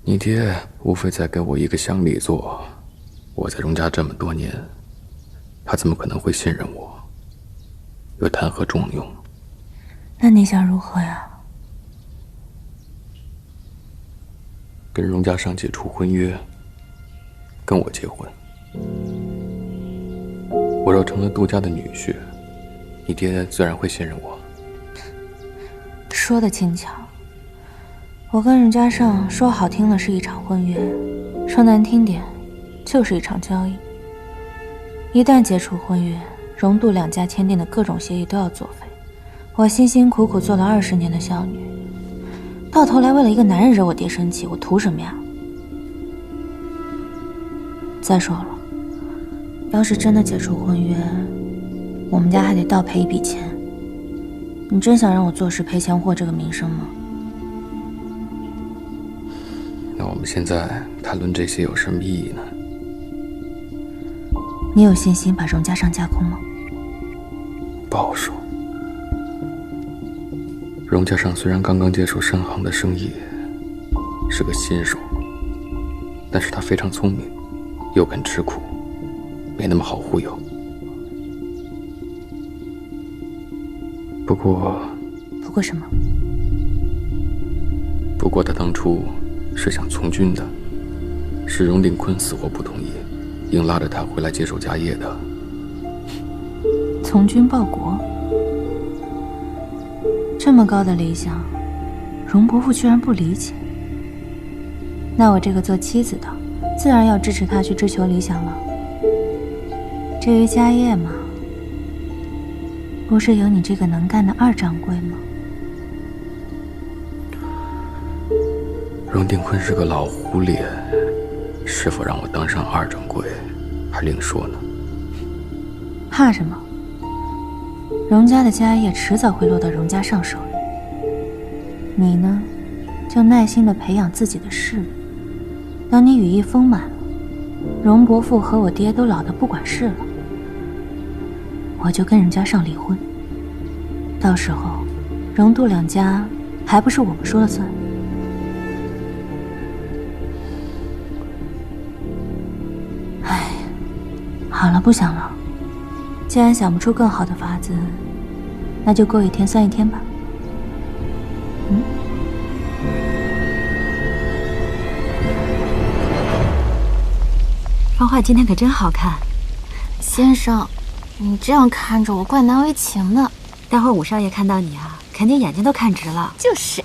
你爹无非再给我一个乡里做，我在荣家这么多年，他怎么可能会信任我？又谈何重用？那你想如何呀？跟荣家上解除婚约，跟我结婚。我若成了杜家的女婿，你爹自然会信任我。说的轻巧，我跟任家尚说好听了是一场婚约，说难听点就是一场交易。一旦解除婚约，荣杜2家签订的各种协议都要作废。我辛辛苦苦做了20年的孝女，到头来为了一个男人惹我爹生气，我图什么呀？再说了，要是真的解除婚约，我们家还得倒赔一笔钱。你真想让我坐实赔钱货这个名声吗？那我们现在谈论这些有什么意义呢？你有信心把荣家尚架空吗？不好说。荣家尚虽然刚刚接手商行的生意，是个新手，但是他非常聪明，又肯吃苦，没那么好忽悠。不过什么？不过他当初是想从军的，是荣定坤死活不同意，硬拉着他回来接手家业的。从军报国，这么高的理想，荣伯父居然不理解。那我这个做妻子的，自然要支持他去追求理想了。至于家业嘛，不是有你这个能干的2掌柜吗？荣定坤是个老狐狸，是否让我当上2掌柜，还另说呢。怕什么？荣家的家业迟早会落到荣家尚手里。你呢，就耐心地培养自己的事业。等你羽翼丰满了，荣伯父和我爹都老得不管事了，我就跟人家尚离婚。到时候，荣杜2家还不是我们说了算？哎，好了，不想了。既然想不出更好的法子，那就过一天算一天吧。方画今天可真好看。先生，你这样看着我怪难为情的。待会儿武少爷看到你啊，肯定眼睛都看直了。就是，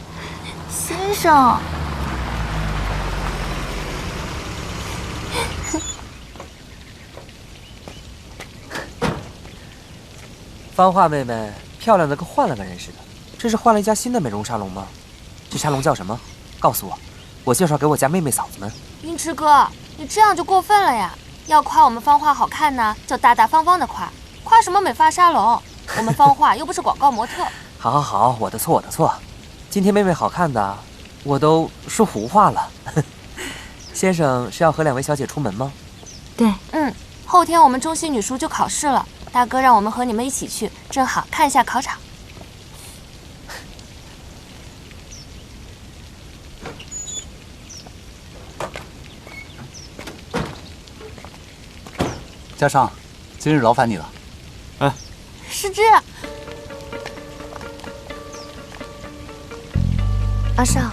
先生。芳华妹妹漂亮的跟换了个人似的，这是换了一家新的美容沙龙吗？这沙龙叫什么？告诉我，我介绍给我家妹妹嫂子们。云池哥，你这样就过分了呀！要夸我们芳华好看呢，就大大方方的夸，夸什么美发沙龙？我们芳华又不是广告模特。好，我的错。今天妹妹好看的，我都说胡话了。先生是要和2位小姐出门吗？对，后天我们中戏女书就考试了，大哥让我们和你们一起去，正好看一下考场。家上，今日劳烦你了。哎，师之，阿尚，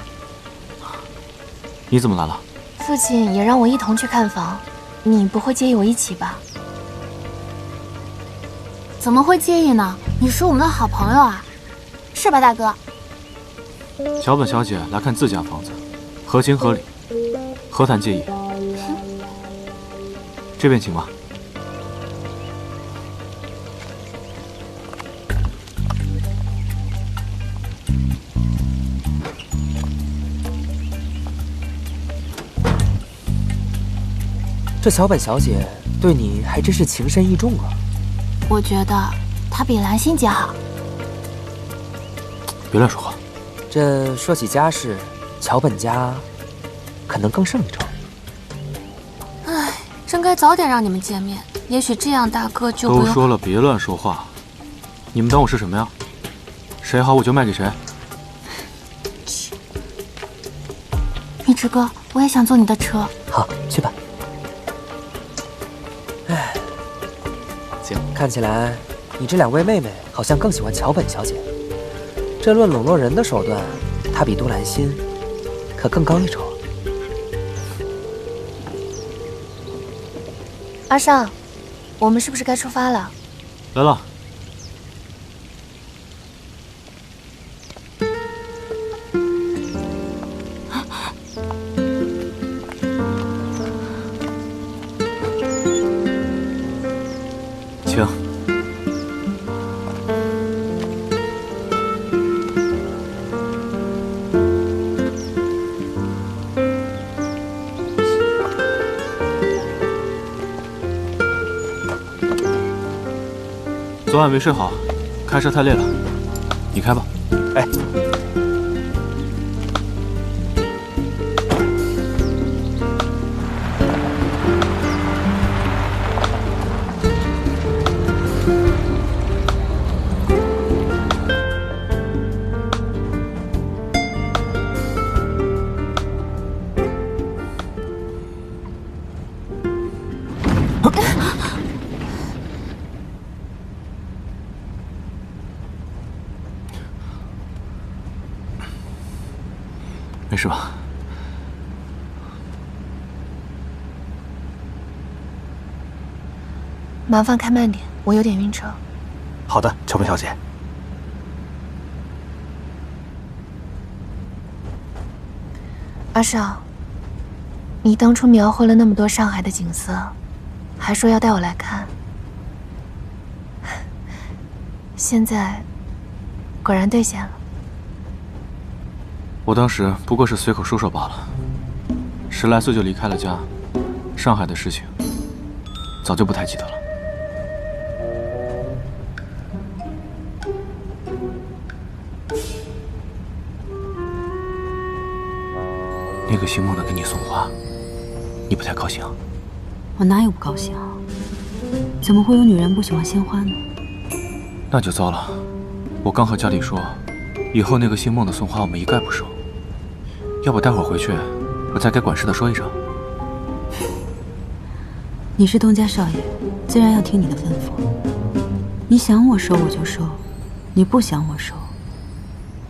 你怎么来了？父亲也让我一同去看房，你不会介意我一起吧？怎么会介意呢？你是我们的好朋友啊，是吧，大哥？桥本小姐来看自家房子，合情合理，何谈介意？这边请吧。这桥本小姐对你还真是情深意重啊。我觉得她比兰心姐好。别乱说话。这说起家世，桥本家可能更胜一筹。唉，真该早点让你们见面，也许这样大哥就不用。都说了别乱说话，你们当我是什么呀？谁好我就卖给谁。玉之哥，我也想坐你的车。好，去吧。唉，看起来你这2位妹妹好像更喜欢桥本小姐。这论笼络人的手段，她比杜兰心可更高一筹。阿尚，我们是不是该出发了？来了。请。昨晚没睡好，开车太累了，你开吧。哎。没事吧？麻烦开慢点，我有点晕车。好的，桥本小姐。阿尚，你当初描绘了那么多上海的景色，还说要带我来看，现在果然兑现了。我当时不过是随口说说罢了，10来岁就离开了家，上海的事情早就不太记得了。那个姓孟的给你送花，你不太高兴？我哪有不高兴啊？怎么会有女人不喜欢鲜花呢？那就糟了。我刚和家里说，以后那个姓孟的送花我们一概不收。要不待会儿回去，我再给管事的说一声。你是东家少爷，自然要听你的吩咐。你想我收我就收，你不想我收，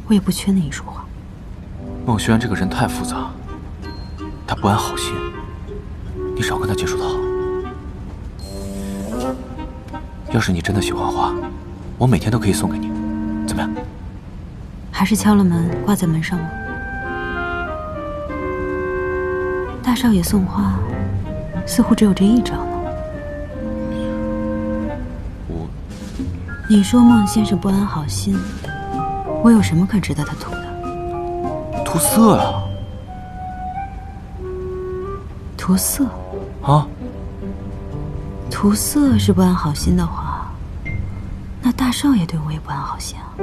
我也不缺那一束花。孟轩这个人太复杂，他不安好心，你少跟他接触的好。要是你真的喜欢花，我每天都可以送给你，怎么样？还是敲了门挂在门上吗？大少爷送花，似乎只有这一招呢。你说孟先生不安好心，我有什么可值得他图的？图色啊！图色啊！图色是不安好心的话，那大少爷对我也不安好心啊。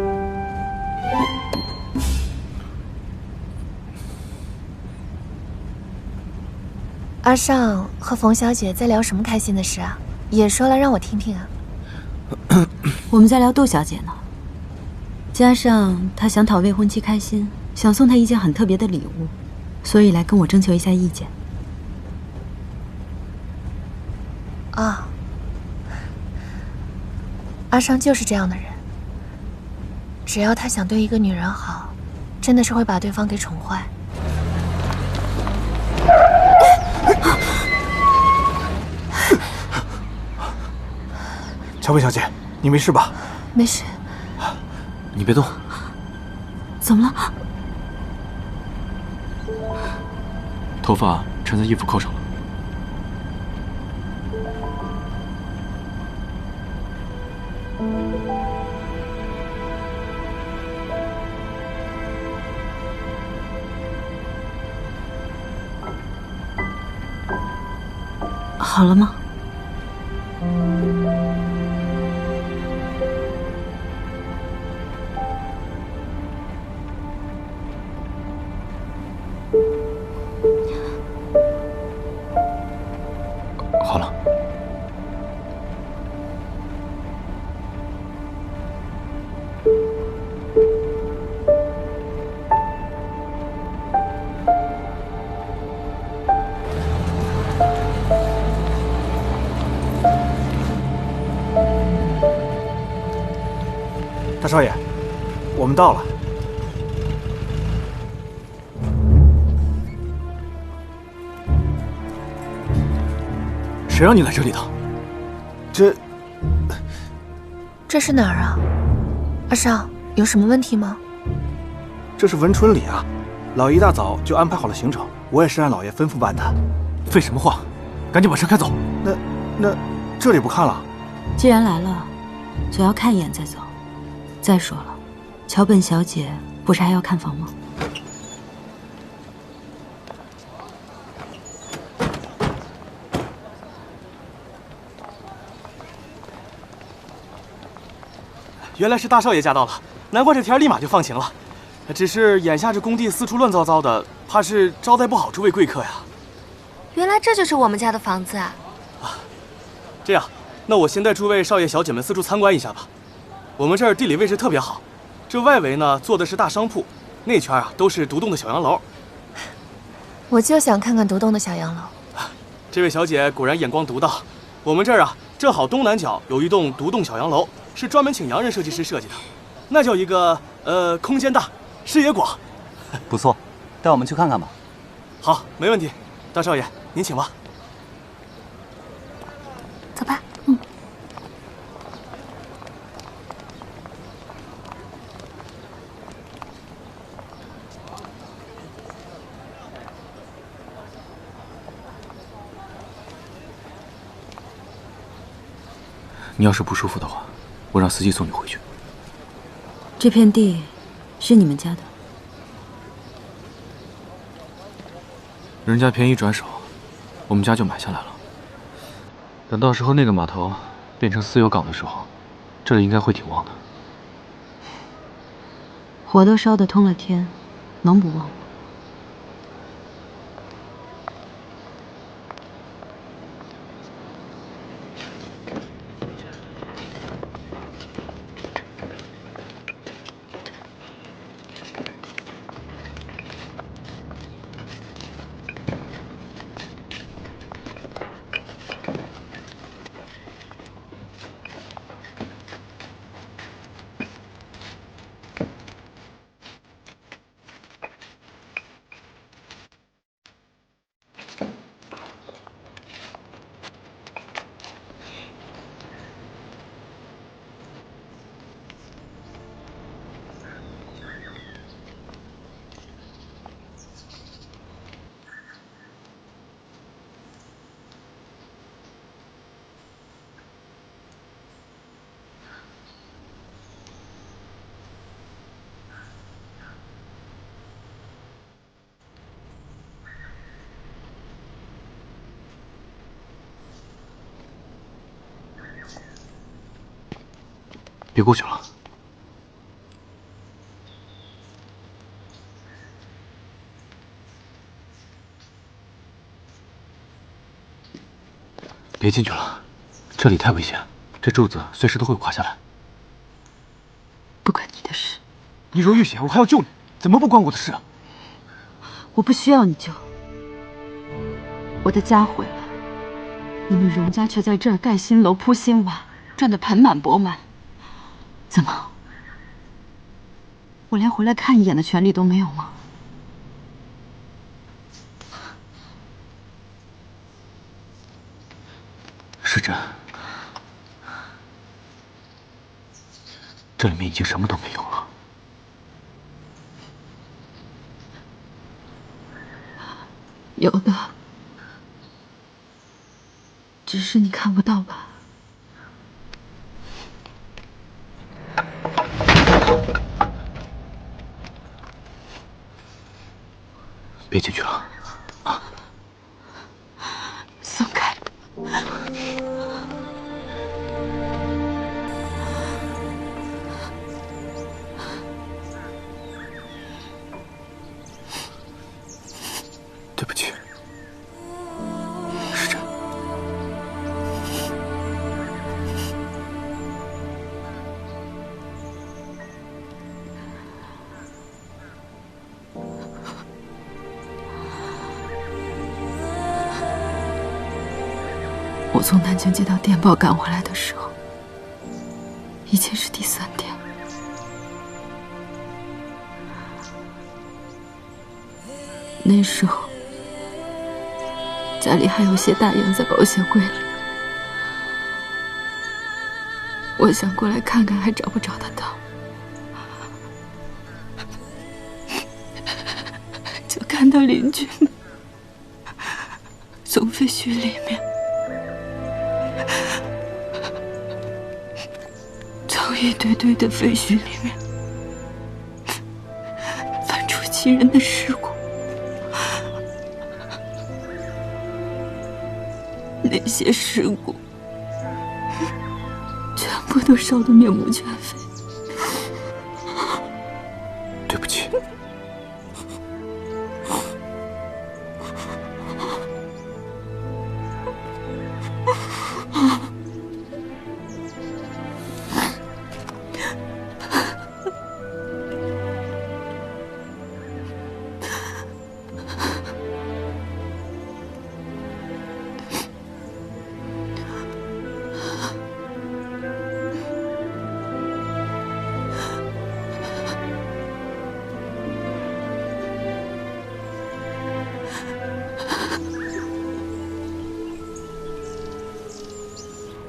阿尚和冯小姐在聊什么开心的事啊？也说了让我听听啊。我们在聊杜小姐呢，加上她想讨未婚妻开心，想送她一件很特别的礼物，所以来跟我征求一下意见。啊，阿尚就是这样的人，只要他想对一个女人好，真的是会把对方给宠坏。乔薇小姐，你没事吧？没事。你别动。怎么了？头发缠在衣服扣上了。好了吗？好了。大少爷，我们到了。谁让你来这里的？这是哪儿啊？阿尚，有什么问题吗？这是文春里啊，老一大早就安排好了行程，我也是按老爷吩咐办的。废什么话，赶紧把车开走。那这里不看了？既然来了，总要看一眼再走。再说了，桥本小姐不是还要看房吗？原来是大少爷驾到了，难怪这天立马就放晴了。只是眼下这工地四处乱糟糟的，怕是招待不好诸位贵客呀。原来这就是我们家的房子啊！这样，那我先带诸位少爷小姐们四处参观一下吧。我们这儿地理位置特别好，这外围呢做的是大商铺，内圈啊都是独栋的小洋楼。我就想看看独栋的小洋楼。这位小姐果然眼光独到，我们这儿啊正好东南角有一栋独栋小洋楼，是专门请洋人设计师设计的，那叫一个空间大，视野广。不错，带我们去看看吧。好，没问题。大少爷，您请吧。走吧。你要是不舒服的话，我让司机送你回去。这片地是你们家的？人家便宜转手，我们家就买下来了。等到时候那个码头变成私有港的时候，这里应该会挺旺的。火都烧得通了天，能不旺吗？别过去了。别进去了，这里太危险，这柱子随时都会垮下来。不关你的事。你若遇险，我还要救你，怎么不关我的事啊？我不需要你救。我的家毁了，你们荣家却在这儿盖新楼、铺新瓦，赚得盆满钵满。怎么？我连回来看一眼的权利都没有吗？世珍，这里面已经什么都没有了。有的，只是你看不到吧？别进去了，啊！松开！对不起，世珍。我从南京接到电报赶回来的时候，已经是第3天。那时候家里还有些大洋在保险柜里，我想过来看看还找不找得到，就看到邻居们从废墟里面从一堆堆的废墟里面翻出亲人的尸骨。那些尸骨全部都烧得面目全非。对不起。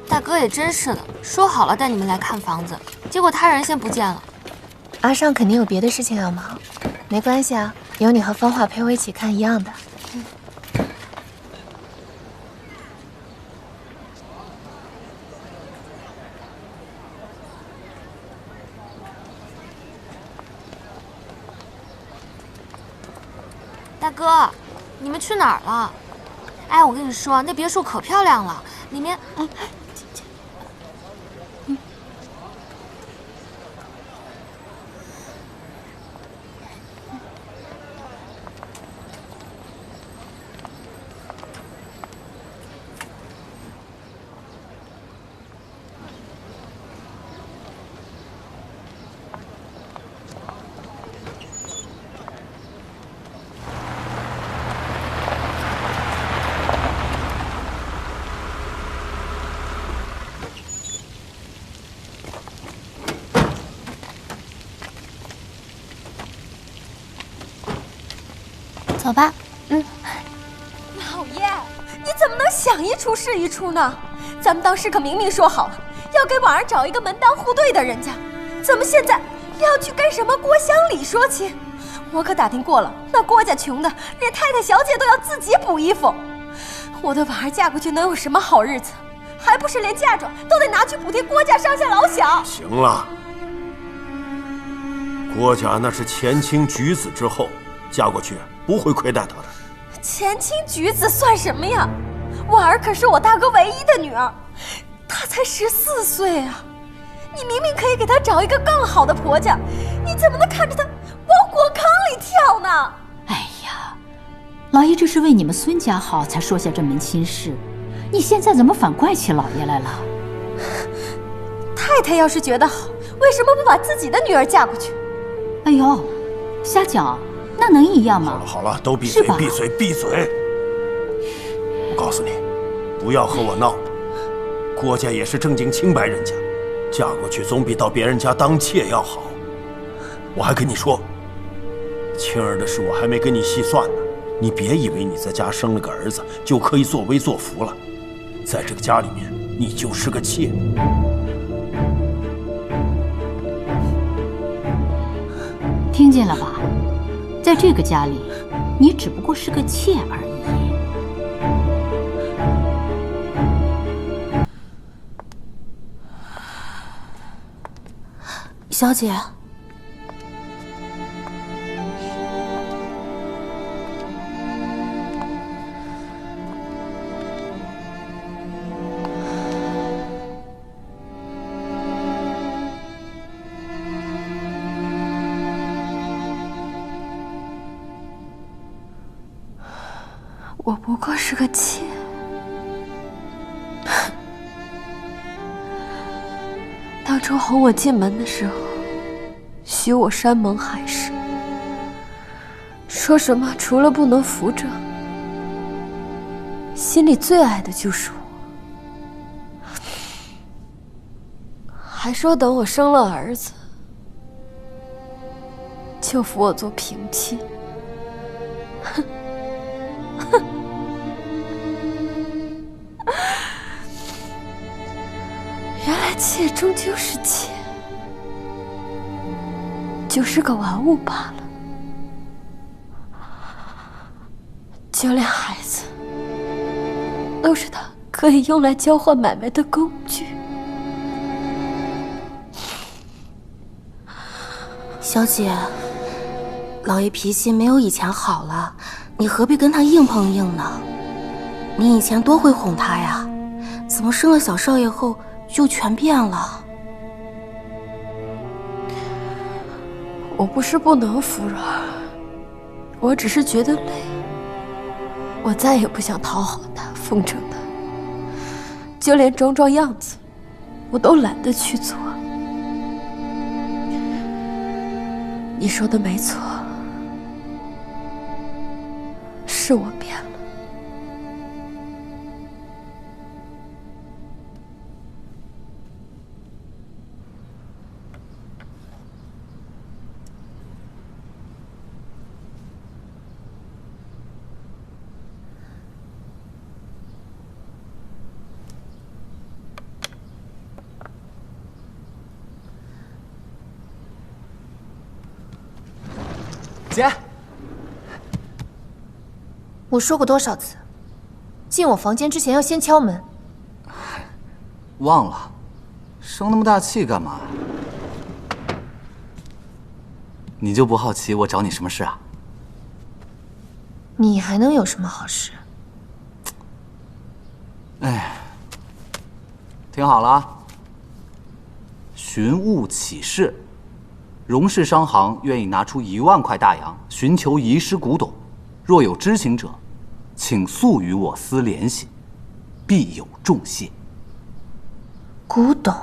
大哥也真是的，说好了带你们来看房子，结果他人先不见了。阿尚肯定有别的事情要忙，没关系啊，有你和芳华陪我一起看一样的。大哥，你们去哪儿了？哎，我跟你说，那别墅可漂亮了，里面……走吧，老爷，你怎么能想一出是一出呢？咱们当时可明明说好了，要给婉儿找一个门当户对的人家，怎么现在要去跟什么郭襄理说亲？我可打听过了，那郭家穷的连太太小姐都要自己补衣服。我的婉儿嫁过去能有什么好日子？还不是连嫁妆都得拿去补贴郭家上下老小。行了，郭家那是前清举子之后，嫁过去不会亏待她的。前清举子算什么呀？婉儿可是我大哥唯一的女儿，她才14岁啊！你明明可以给她找一个更好的婆家，你怎么能看着她往火坑里跳呢？哎呀，老爷这是为你们孙家好才说下这门亲事，你现在怎么反怪起老爷来了？太太要是觉得好，为什么不把自己的女儿嫁过去？哎呦，瞎讲，那能一样吗？好了，都闭嘴，闭嘴，闭嘴！我告诉你，不要和我闹。郭家也是正经清白人家，嫁过去总比到别人家当妾要好。我还跟你说，青儿的事我还没跟你细算呢。你别以为你在家生了个儿子就可以作威作福了，在这个家里面，你就是个妾。听见了吧？在这个家里，你只不过是个妾而已。小姐，我不过是个妾。当初哄我进门的时候，许我山盟海誓，说什么除了不能扶正，心里最爱的就是我，还说等我生了儿子，就扶我做平妻。哼！原来妾终究是妾，就是个玩物罢了。就连孩子，都是他可以用来交换买卖的工具。小姐，老爷脾气没有以前好了，你何必跟他硬碰硬呢？你以前多会哄他呀，怎么生了小少爷后就全变了？我不是不能服软，我只是觉得累。我再也不想讨好他，奉承他，就连装装样子，我都懒得去做。你说的没错，是我变了。姐，我说过多少次，进我房间之前要先敲门。忘了，生那么大气干嘛？你就不好奇我找你什么事啊？你还能有什么好事？哎，听好了啊！寻物启事。荣氏商行愿意拿出1万块大洋寻求遗失古董，若有知情者，请速与我司联系，必有重谢。古董？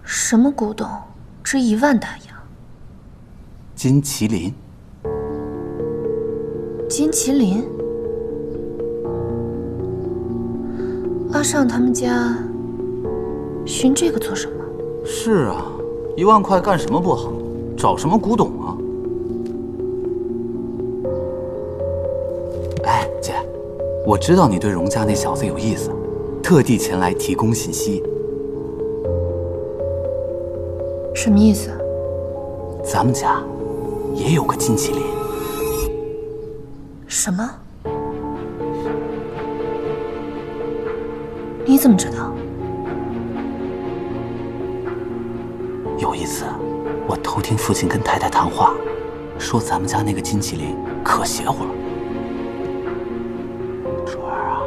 什么古董？值1万大洋？金麒麟。金麒麟？阿尚他们家寻这个做什么？是啊。1万块干什么不好？找什么古董啊？哎，姐，我知道你对荣家那小子有意思，特地前来提供信息。什么意思？咱们家也有个金麒麟。什么？你怎么知道？有一次，我偷听父亲跟太太谈话，说咱们家那个金麒麟可邪乎了。春儿啊，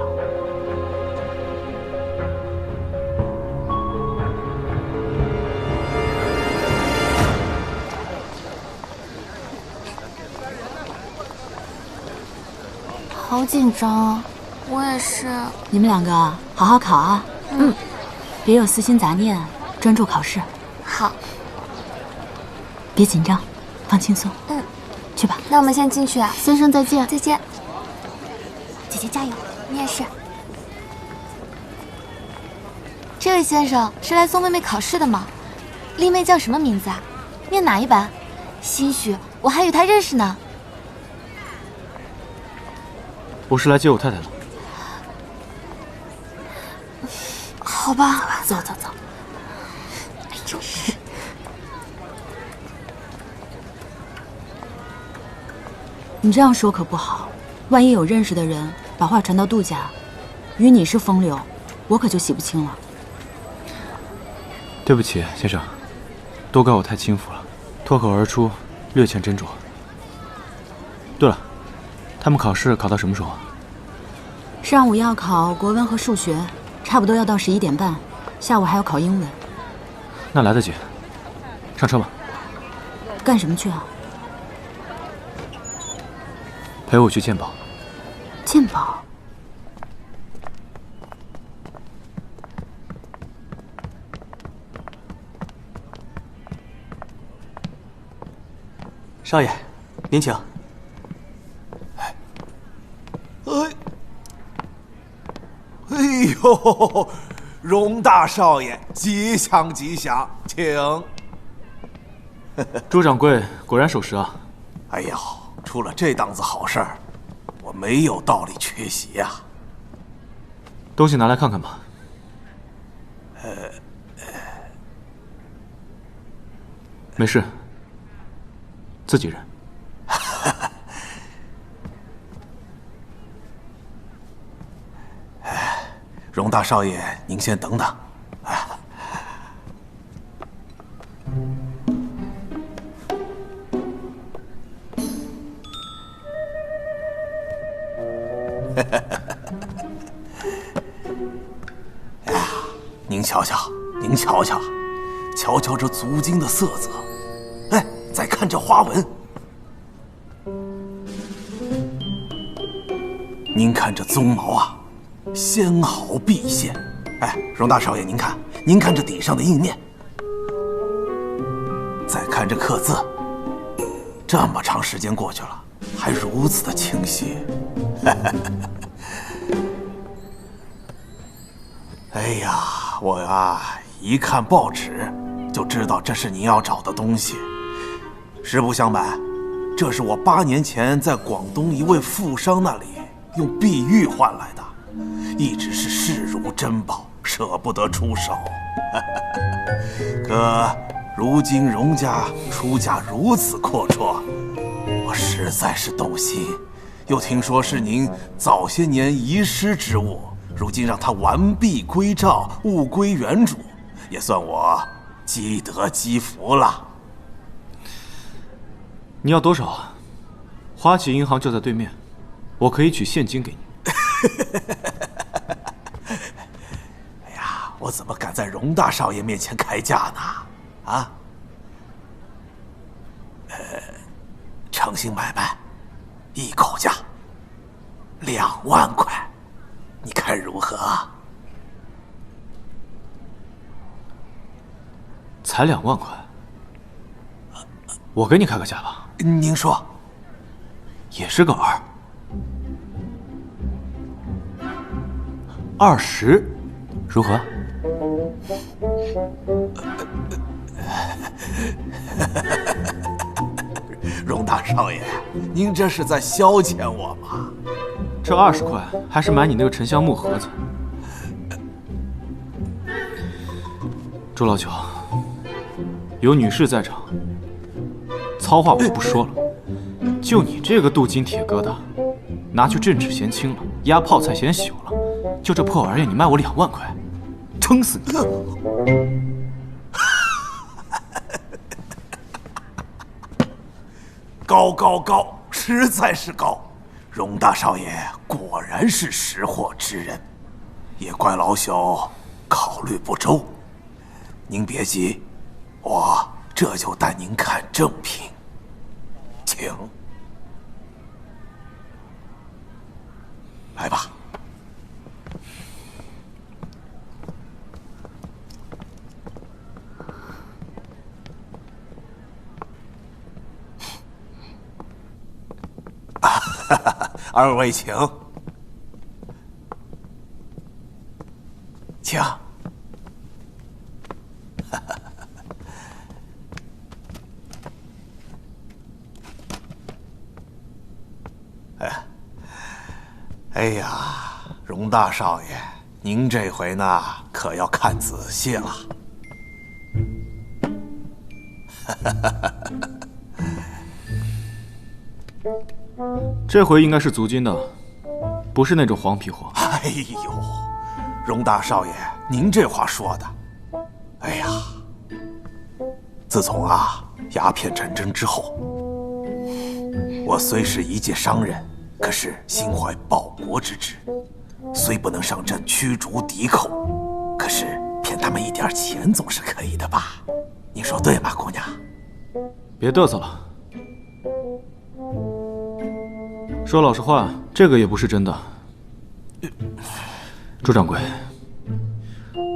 好紧张啊！我也是。你们两个好好考啊，别有私心杂念，专注考试。好，别紧张，放轻松。去吧。那我们先进去啊。先生再见。再见。姐姐加油，你也是。这位先生是来送妹妹考试的吗？丽妹叫什么名字啊？念哪一班？兴许我还与她认识呢。我是来接我太太的。好吧，走走走。哎呦，你这样说可不好，万一有认识的人把话传到杜家，与你是风流，我可就洗不清了。对不起，先生，都怪我太轻浮了，脱口而出，略欠斟酌。对了，他们考试考到什么时候啊？上午要考国文和数学，差不多要到11点半，下午还要考英文。那来得及，上车吧。干什么去啊？陪我去鉴宝。鉴宝？少爷，您请。哎呦，荣大少爷，吉祥吉祥，请。朱掌柜果然守时啊！哎呦，出了这档子好事儿，我没有道理缺席呀。东西拿来看看吧。没事，自己人。荣大少爷，您先等等。您瞧瞧，您瞧瞧，瞧瞧这足经的色泽，哎，再看这花纹，您看这鬃毛啊，纤毫毕现。哎，荣大少爷，您看这底上的印面，再看这刻字，这么长时间过去了，还如此的清晰。哎呀，我啊，一看报纸就知道这是您要找的东西。实不相瞒，这是我8年前在广东一位富商那里用碧玉换来的，一直是视如珍宝，舍不得出手。可如今荣家出价如此阔绰，我实在是动心。又听说是您早些年遗失之物，如今让它完璧归赵，物归原主，也算我积德积福了。你要多少啊？花旗银行就在对面，我可以取现金给你。哎呀，我怎么敢在荣大少爷面前开价呢？啊？诚心买卖，一口价2万块，你看如何？才2万块，我给你开个价吧。您说，也是个2，20，如何？荣大少爷，您这是在消遣我吗？这20块还是买你那个沉香木盒子。周老九，有女士在场，糙话我就不说了。就你这个镀金铁疙瘩，拿去镇纸嫌轻了，压泡菜嫌朽了，就这破玩意儿，你卖我2万块，撑死你！高，实在是高。荣大少爷果然是识货之人，也怪老朽考虑不周。您别急，我这就带您看正品，请。来吧。二位请，请。哎呀，荣大少爷，您这回呢可要看仔细了。这回应该是足金的，不是那种黄皮货。哎呦，荣大少爷，您这话说的，哎呀，自从鸦片战争之后，我虽是一介商人，可是心怀报国之志，虽不能上阵驱逐敌寇，可是骗他们一点钱总是可以的吧？你说对吗，姑娘？别嘚瑟了。说老实话，这个也不是真的。朱掌柜，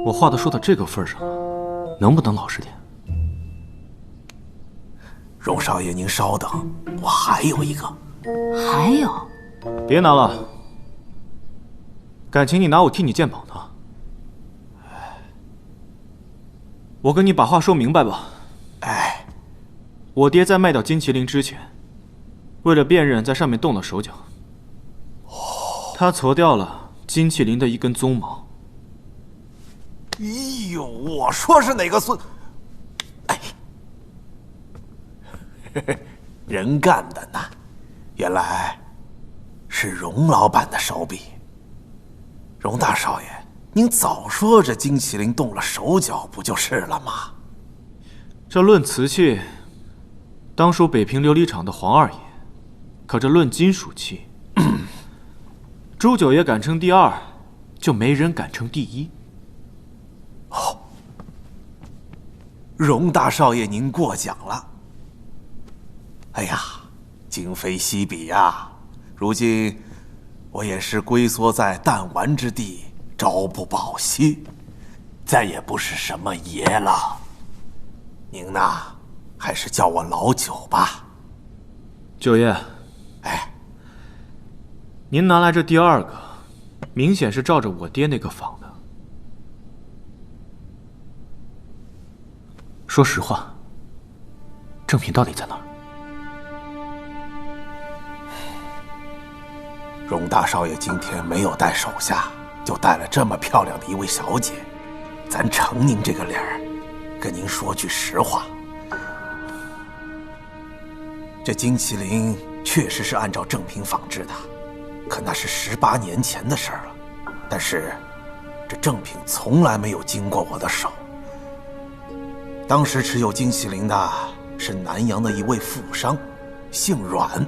我话都说到这个份上了，能不能老实点？荣少爷，您稍等，我还有一个。还有？别拿了，感情你拿我替你鉴宝呢。我跟你把话说明白吧。哎，我爹在卖掉金麒麟之前，为了辨认，在上面动了手脚。他挫掉了金麒麟的一根鬃毛。哎呦，我说是哪个孙？哎，人干的呢，原来是荣老板的手笔。荣大少爷，您早说这金麒麟动了手脚，不就是了吗？这论瓷器，当属北平琉璃厂的黄二爷；可这论金属器，朱九爷敢称第二，就没人敢称第一。哦，荣大少爷，您过奖了。哎呀，今非昔比呀！如今我也是龟缩在弹丸之地，朝不保夕，再也不是什么爷了。您呐，还是叫我老九吧。九爷，哎，您拿来这第二个，明显是照着我爹那个仿的。说实话，正品到底在哪儿？荣大少爷今天没有带手下，就带了这么漂亮的一位小姐，咱承您这个理儿。跟您说句实话，这金麒麟确实是按照正品仿制的，可那是18年前的事儿了。但是这正品从来没有经过我的手。当时持有金麒麟的是南阳的一位富商，姓阮。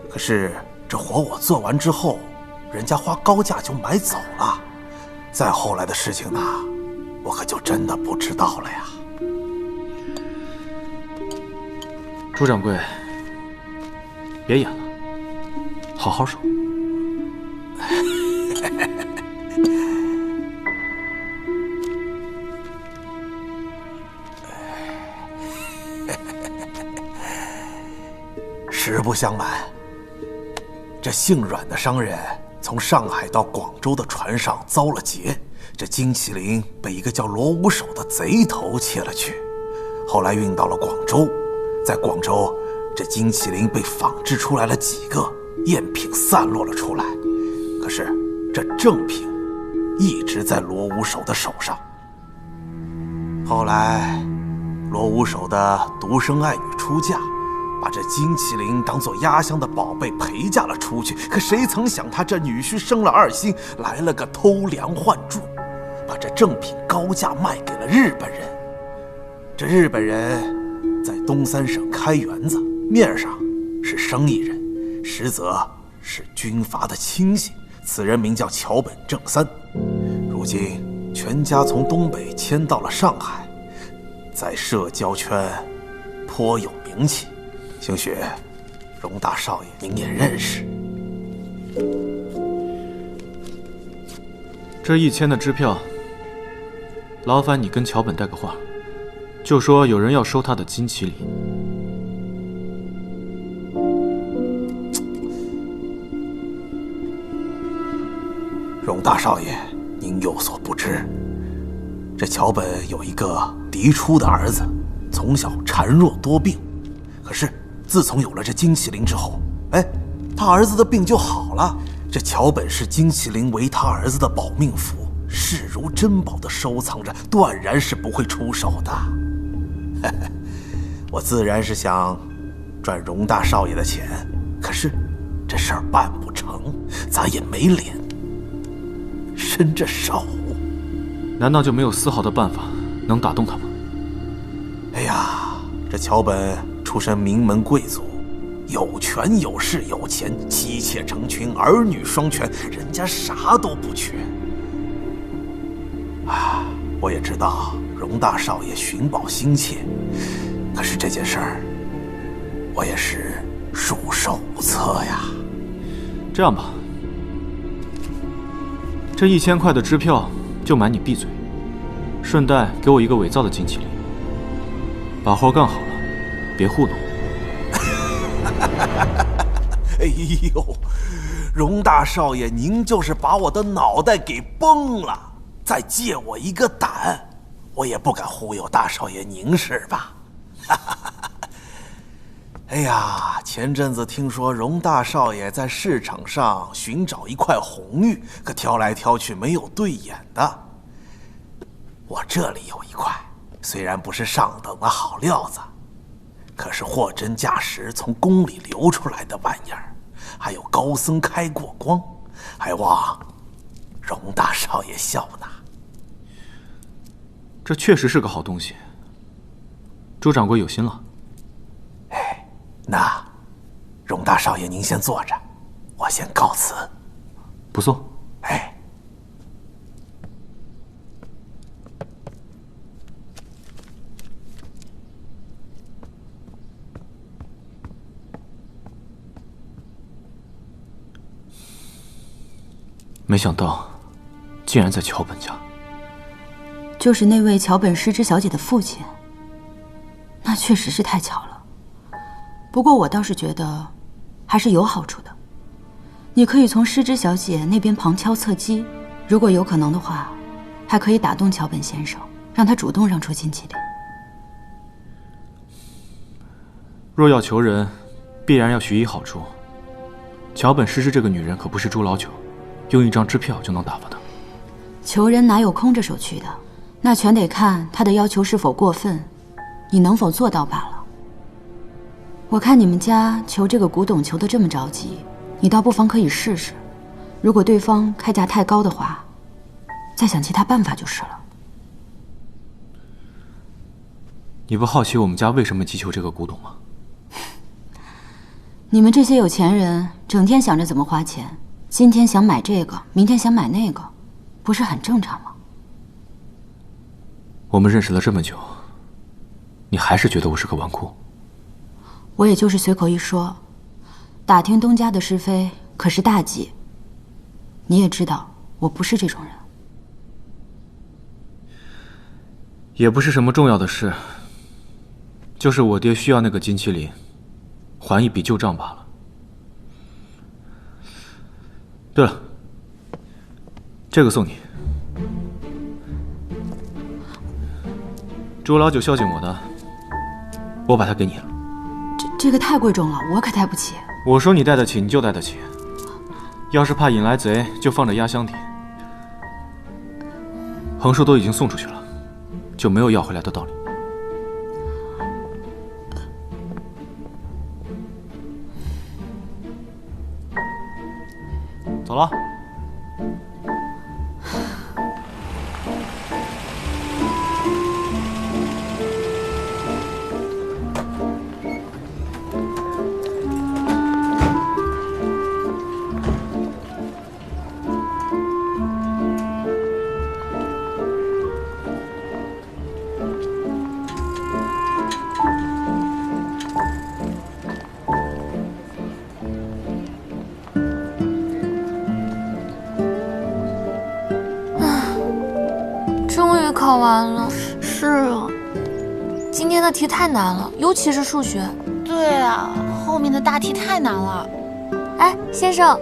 可是这活我做完之后，人家花高价就买走了。再后来的事情呢，我可就真的不知道了呀。朱掌柜，别演了，好好说。实不相瞒，这姓阮的商人从上海到广州的船上遭了劫，这金麒麟被一个叫罗五手的贼头窃了去，后来运到了广州。在广州，这金麒麟被仿制出来了几个，赝品散落了出来。可是这正品一直在罗五手的手上。后来，罗五手的独生爱女出嫁，把这金麒麟当作压箱的宝贝陪嫁了出去。可谁曾想，他这女婿生了二心，来了个偷梁换柱，把这正品高价卖给了日本人。这日本人在东三省开园子，面上是生意人，实则是军阀的亲信。此人名叫桥本正三，如今全家从东北迁到了上海，在社交圈颇有名气。兴许荣大少爷您也认识。这1000的支票，劳烦你跟桥本带个话，就说有人要收他的金麒麟。荣大少爷，您有所不知，这桥本有一个嫡出的儿子，从小孱弱多病，可是自从有了这金麒麟之后，他儿子的病就好了。这桥本是金麒麟为他儿子的保命符，视如珍宝的收藏着，断然是不会出手的。我自然是想赚荣大少爷的钱，可是这事儿办不成，咱也没脸伸着手。难道就没有丝毫的办法能打动他吗？哎呀，这桥本出身名门贵族，有权有势有钱，妻妾成群，儿女双全，人家啥都不缺。我也知道荣大少爷寻宝心切，可是这件事儿我也是束手无策呀。这样吧，这1000块的支票就买你闭嘴，顺带给我一个伪造的金麒麟，把活干好了，别糊弄我。哎呦，荣大少爷，您就是把我的脑袋给崩了，再借我一个胆，我也不敢忽悠大少爷您是吧？哎呀，前阵子听说荣大少爷在市场上寻找一块红玉，可挑来挑去没有对眼的。我这里有一块，虽然不是上等的好料子，可是货真价实从宫里流出来的玩意儿，还有高僧开过光，还望荣大少爷笑纳。这确实是个好东西，朱掌柜有心了。那荣大少爷您先坐着，我先告辞。不送。没想到竟然在桥本家。就是那位桥本诗织小姐的父亲，那确实是太巧了。不过我倒是觉得还是有好处的，你可以从诗织小姐那边旁敲侧击，如果有可能的话，还可以打动桥本先生，让他主动让出金麒麟。若要求人，必然要许以好处。桥本诗织这个女人可不是猪老九，用一张支票就能打发她。求人哪有空着手去的？那全得看他的要求是否过分，你能否做到罢了。我看你们家求这个古董求得这么着急，你倒不妨可以试试。如果对方开价太高的话，再想其他办法就是了。你不好奇我们家为什么急求这个古董吗？你们这些有钱人整天想着怎么花钱，今天想买这个，明天想买那个，不是很正常吗？我们认识了这么久，你还是觉得我是个纨绔？我也就是随口一说，打听东家的是非可是大忌。你也知道我不是这种人。也不是什么重要的事，就是我爹需要那个金麒麟，还一笔旧账罢了。对了，这个送你。朱老九孝敬我的，我把它给你了。这个太贵重了，我可带不起。我说你带得起，你就带得起。要是怕引来贼，就放着压箱底。横竖都已经送出去了，就没有要回来的道理。走了。考完了。是啊，今天的题太难了，尤其是数学。对啊，后面的大题太难了。哎，先生，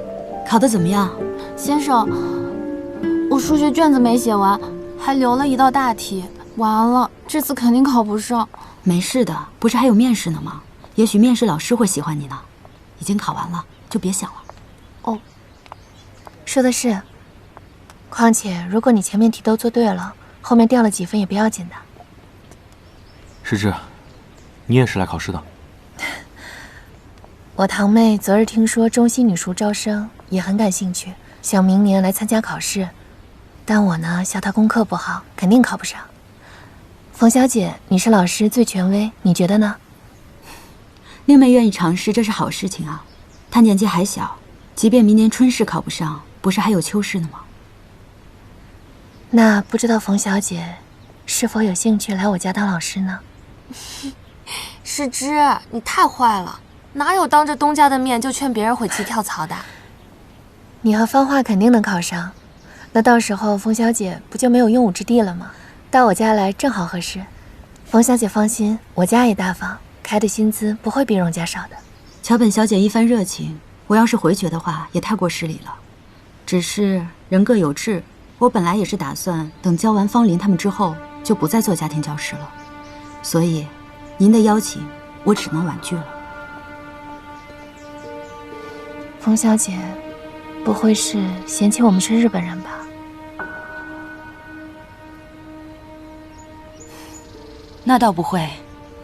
考得怎么样？先生，我数学卷子没写完，还留了一道大题，完了，这次肯定考不上。没事的，不是还有面试呢吗？也许面试老师会喜欢你呢。已经考完了，就别想了。哦，说的是。况且，如果你前面题都做对了，后面掉了几分也不要紧的。诗芝，你也是来考试的？我堂妹昨日听说中西女塾招生，也很感兴趣，想明年来参加考试。但我呢，笑她功课不好，肯定考不上。冯小姐，你是老师最权威，你觉得呢？令妹愿意尝试，这是好事情啊。她年纪还小，即便明年春试考不上，不是还有秋试呢吗？那不知道冯小姐是否有兴趣来我家当老师呢？诗芝，你太坏了，哪有当着东家的面就劝别人悔棋跳槽的？你和芳华肯定能考上，那到时候冯小姐不就没有用武之地了吗？到我家来正好合适。冯小姐放心，我家也大方，开的薪资不会比荣家少的。桥本小姐一番热情，我要是回绝的话，也太过失礼了。只是人各有志，我本来也是打算等教完方林他们之后，就不再做家庭教师了。所以，您的邀请，我只能婉拒了。冯小姐，不会是嫌弃我们是日本人吧？那倒不会，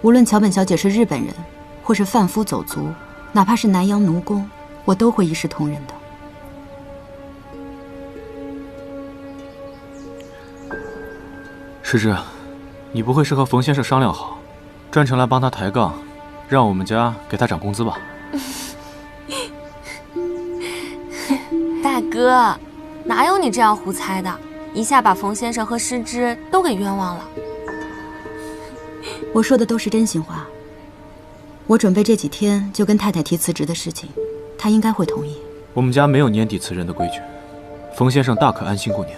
无论桥本小姐是日本人，或是贩夫走卒，哪怕是南洋奴工，我都会一视同仁的。诗芝，你不会是和冯先生商量好，专程来帮他抬杠，让我们家给他涨工资吧？大哥，哪有你这样胡猜的？一下把冯先生和诗芝都给冤枉了。我说的都是真心话。我准备这几天就跟太太提辞职的事情，她应该会同意。我们家没有年底辞人的规矩，冯先生大可安心过年。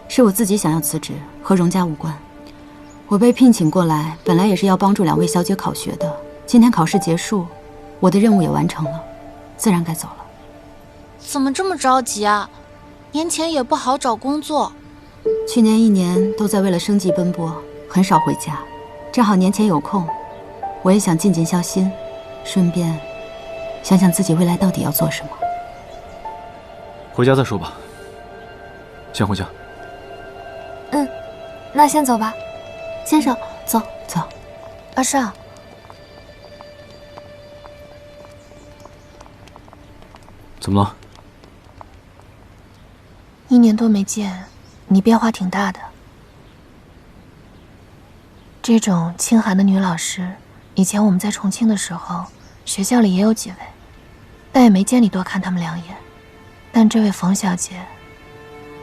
是我自己想要辞职，和荣家无关。我被聘请过来，本来也是要帮助2位小姐考学的。今天考试结束，我的任务也完成了，自然该走了。怎么这么着急啊？年前也不好找工作。去年1年都在为了生计奔波，很少回家。正好年前有空，我也想尽尽孝心，顺便想想自己未来到底要做什么。回家再说吧。先回家。嗯，那先走吧。先生，走走。阿少，怎么了？1年多没见，你变化挺大的。这种清寒的女老师，以前我们在重庆的时候，学校里也有几位，但也没见你多看他们2眼。但这位冯小姐，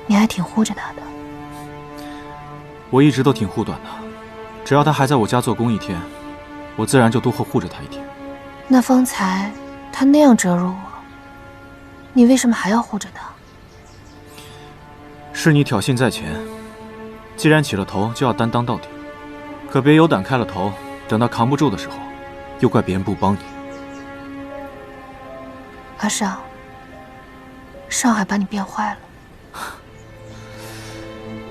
你还挺护着她的。我一直都挺护短的，只要她还在我家做工1天，我自然就多会护着她1天。那方才她那样折辱我，你为什么还要护着她？是你挑衅在前，既然起了头，就要担当到底。可别有胆开了头，等到扛不住的时候，又怪别人不帮你。阿少，少海把你变坏了。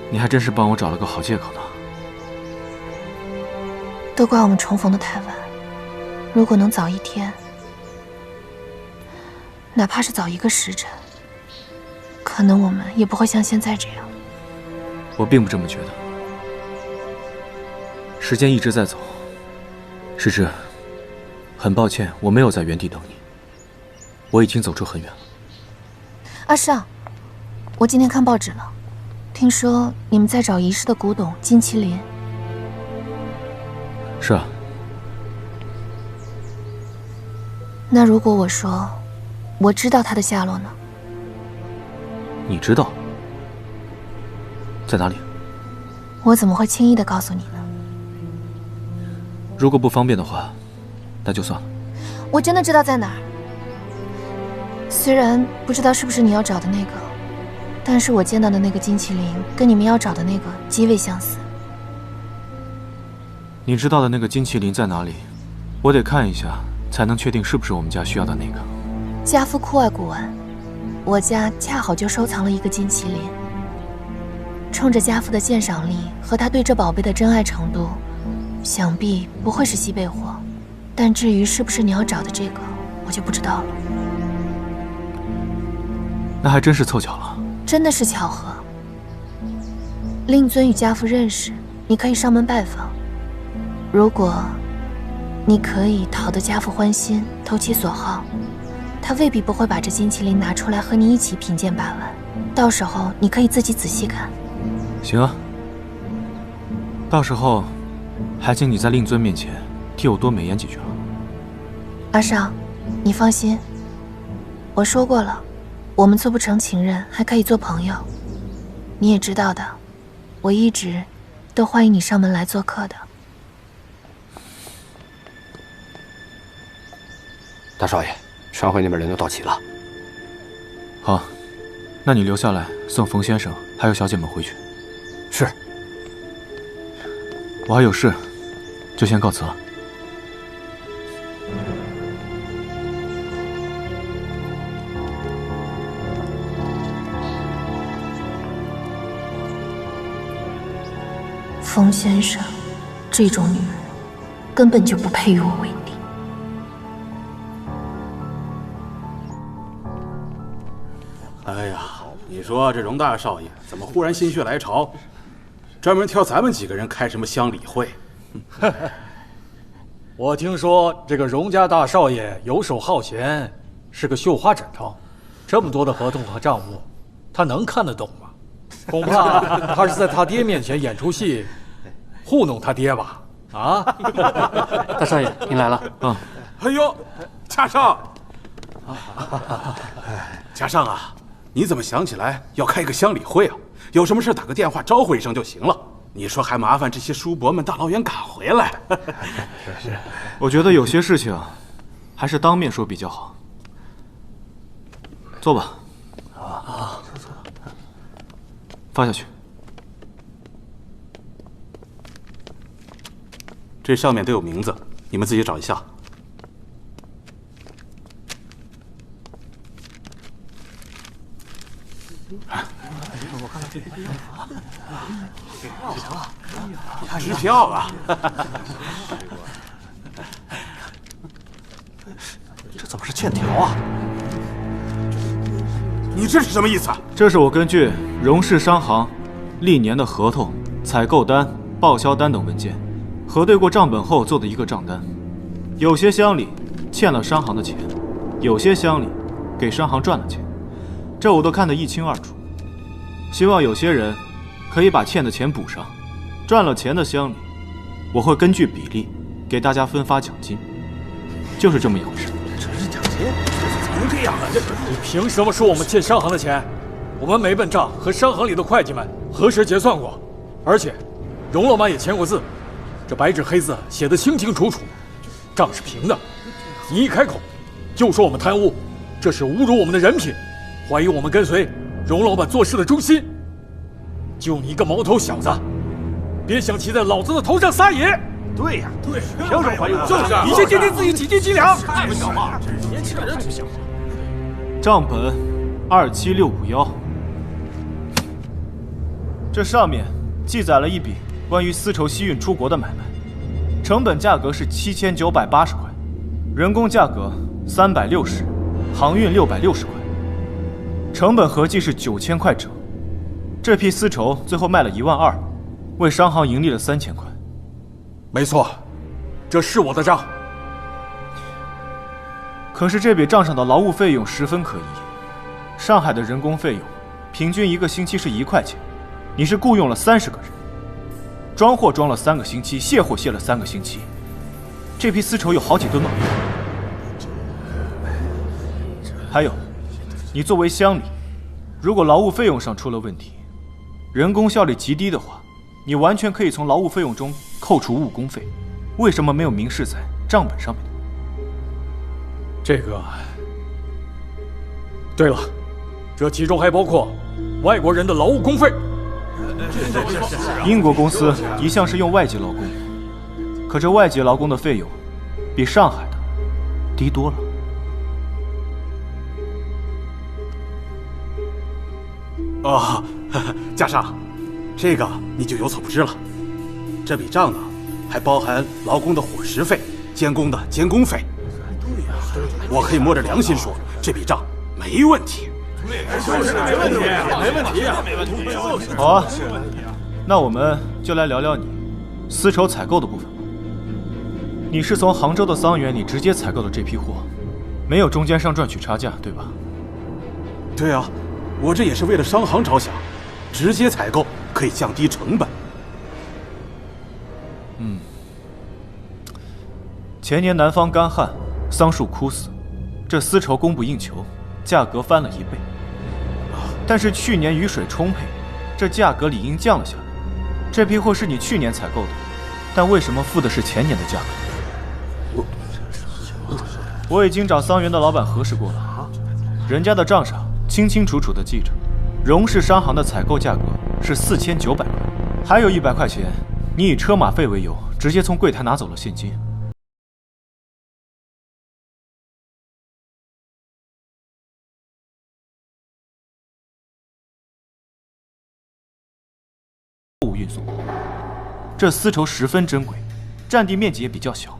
你还真是帮我找了个好借口呢。都怪我们重逢的太晚，如果能早1天，哪怕是早1个时辰，可能我们也不会像现在这样。我并不这么觉得。时间一直在走，诗芝，很抱歉，我没有在原地等你，我已经走出很远了。阿少，我今天看报纸了，听说你们在找遗失的古董金麒麟。是啊。那如果我说我知道他的下落呢？你知道在哪里？我怎么会轻易的告诉你呢？如果不方便的话，那就算了。我真的知道在哪儿。虽然不知道是不是你要找的那个，但是我见到的那个金麒麟跟你们要找的那个极为相似。你知道的那个金麒麟在哪里？我得看一下，才能确定是不是我们家需要的那个。家父酷爱古玩，我家恰好就收藏了一个金麒麟。冲着家父的鉴赏力和他对这宝贝的珍爱程度，想必不会是西贝货。但至于是不是你要找的这个，我就不知道了。那还真是凑巧了。真的是巧合。令尊与家父认识，你可以上门拜访。如果你可以讨得家父欢心，投其所好，他未必不会把这金麒麟拿出来和你一起品鉴把玩。到时候你可以自己仔细看。行啊，到时候还请你在令尊面前替我多美言几句了。阿尚，你放心，我说过了，我们做不成情人，还可以做朋友。你也知道的，我一直都欢迎你上门来做客的。大少爷，商会那边人都到齐了。好，那你留下来送冯先生还有小姐们回去。是。我还有事，就先告辞了。冯先生，这种女人根本就不配与我为敌。哎呀，你说这荣大少爷怎么忽然心血来潮，专门挑咱们几个人开什么乡里会？我听说这个荣家大少爷游手好闲，是个绣花枕头，这么多的合同和账目，他能看得懂吗？恐怕他是在他爹面前演出戏，糊弄他爹吧？啊！大少爷，您来了。嗯。哎呦，家上，家上啊，你怎么想起来要开一个乡里会啊？有什么事打个电话招呼一声就行了。你说还麻烦这些叔伯们大老远赶回来。是，我觉得有些事情还是当面说比较好。坐吧。啊，坐。发下去。这上面都有名字，你们自己找一下。我看看这支票啊！这怎么是欠条啊？你这是什么意思？这是我根据荣氏商行历年的合同、采购单、报销单等文件核对过账本后做的一个账单。有些乡里欠了商行的钱，有些乡里给商行赚了钱，这我都看得一清二楚。希望有些人可以把欠的钱补上，赚了钱的乡里，我会根据比例给大家分发奖金，就是这么一回事。这是奖金？怎么能这样啊？你凭什么说我们欠商行的钱？我们每本账和商行里的会计们核实结算过，而且荣老板也签过字，这白纸黑字写得清清楚楚，账是平的。你一开口就说我们贪污，这是侮辱我们的人品，怀疑我们跟随荣老板做事的忠心。就你一个毛头小子，别想骑在老子的头上撒野！对呀，对，凭什么怀疑我？就是，你先掂掂自己几斤几两。太不像话了，年轻人才不像话。账本27651，这上面记载了一笔关于丝绸西运出国的买卖，成本价格是7980块，人工价格360，航运660块，成本合计是9000块整。这批丝绸最后卖了12000，为商行盈利了3000块。没错，这是我的账。可是这笔账上的劳务费用十分可疑。上海的人工费用平均1个星期是1块钱，你是雇佣了30个人，装货装了3个星期，卸货卸了3个星期，这批丝绸有好几吨了。还有，你作为乡里，如果劳务费用上出了问题，人工效率极低的话，你完全可以从劳务费用中扣除误工费，为什么没有明示在账本上面？这个，对了，这其中还包括外国人的劳务工费。英国公司一向是用外籍劳工，可这外籍劳工的费用比上海的低多了。哦，家上，这个你就有所不知了。这笔账呢，还包含劳工的伙食费、监工的监工费。对呀，我可以摸着良心说，这笔账没问题。就是没问题，没问题呀，没问题。好啊，那我们就来聊聊你丝绸采购的部分吧。你是从杭州的桑园里直接采购的这批货，没有中间商赚取差价，对吧？对啊，我这也是为了商行着想，直接采购可以降低成本。前年南方干旱，桑树枯死，这丝绸供不应求，价格翻了1倍。但是去年雨水充沛，这价格理应降了下来。这批货是你去年采购的，但为什么付的是前年的价格？我已经找桑园的老板核实过了，人家的账上清清楚楚地记着，荣氏商行的采购价格是4900块，还有100块钱，你以车马费为由，直接从柜台拿走了现金。货物运送，这丝绸十分珍贵，占地面积也比较小。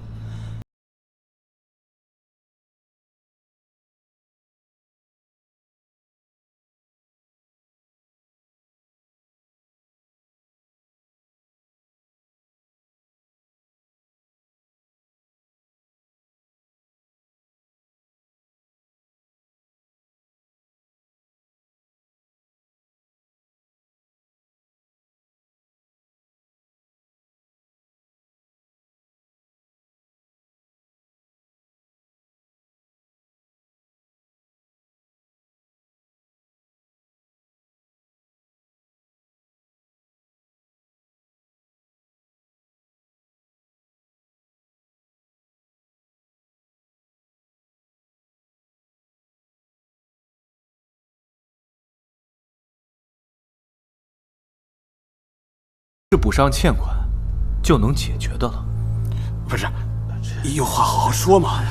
是补上欠款就能解决的了。不是，有话好好说嘛。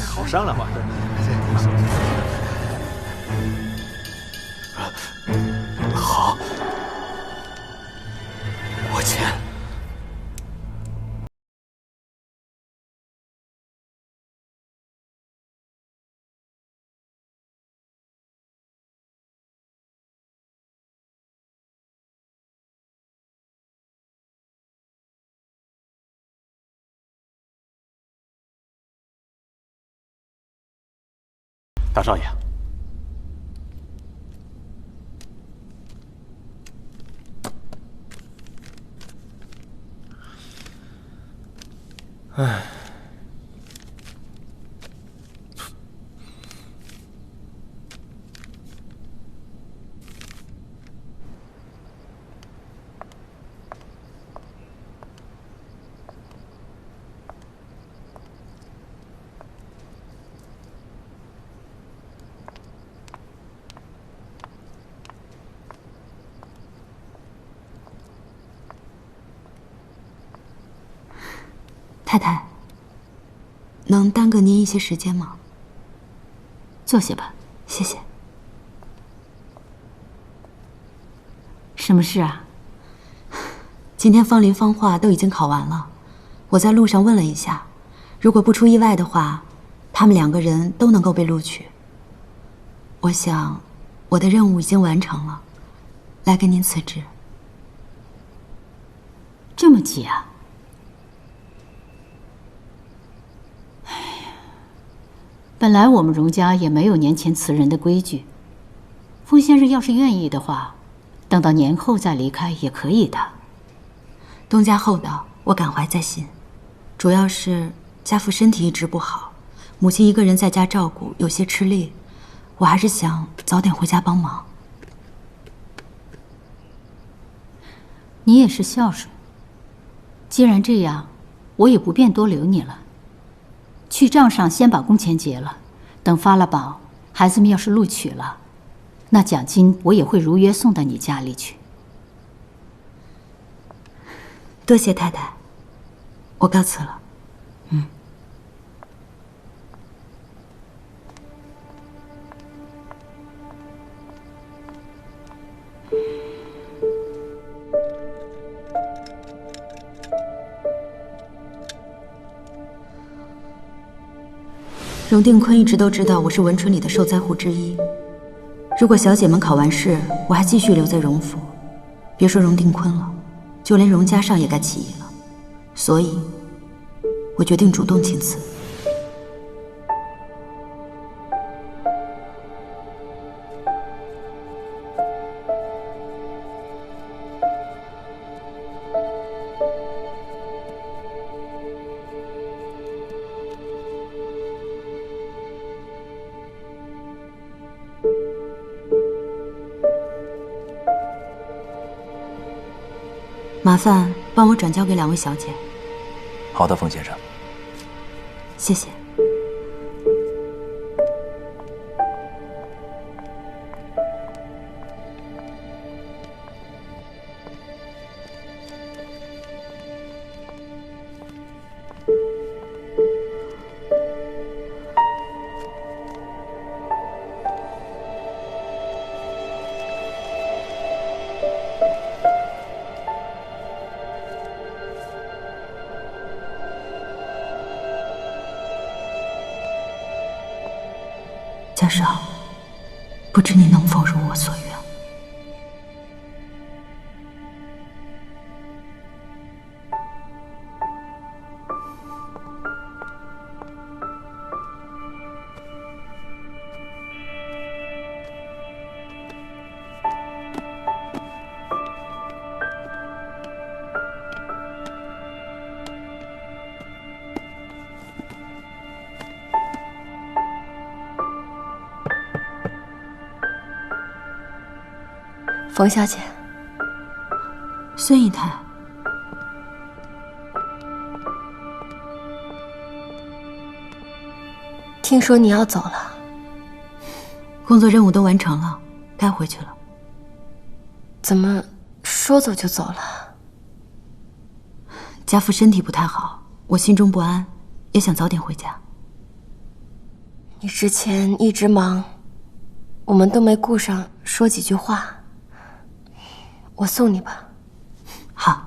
好商量嘛。好，我签。大少爷，唉，太太，能耽搁您一些时间吗？坐下吧。谢谢。什么事啊？今天方林、方化都已经考完了，我在路上问了一下，如果不出意外的话，他们2个人都能够被录取。我想，我的任务已经完成了，来跟您辞职。这么急啊？本来我们荣家也没有年前辞人的规矩，风先生要是愿意的话，等到年后再离开也可以的。东家厚道，我感怀在心。主要是家父身体一直不好，母亲一个人在家照顾，有些吃力。我还是想早点回家帮忙。你也是孝顺，既然这样，我也不便多留你了。去账上先把工钱结了，等发了保，孩子们要是录取了，那奖金我也会如约送到你家里去。多谢太太，我告辞了。荣定坤一直都知道我是文春里的受灾户之一。如果小姐们考完试，我还继续留在荣府，别说荣定坤了，就连荣家上也该起疑了。所以，我决定主动请辞。麻烦帮我转交给2位小姐。好的，冯先生。谢谢。家少，不知你能否如我所愿？冯小姐，孙姨太，听说你要走了，工作任务都完成了，该回去了。怎么说走就走了？家父身体不太好，我心中不安，也想早点回家。你之前一直忙，我们都没顾上说几句话。我送你吧。好。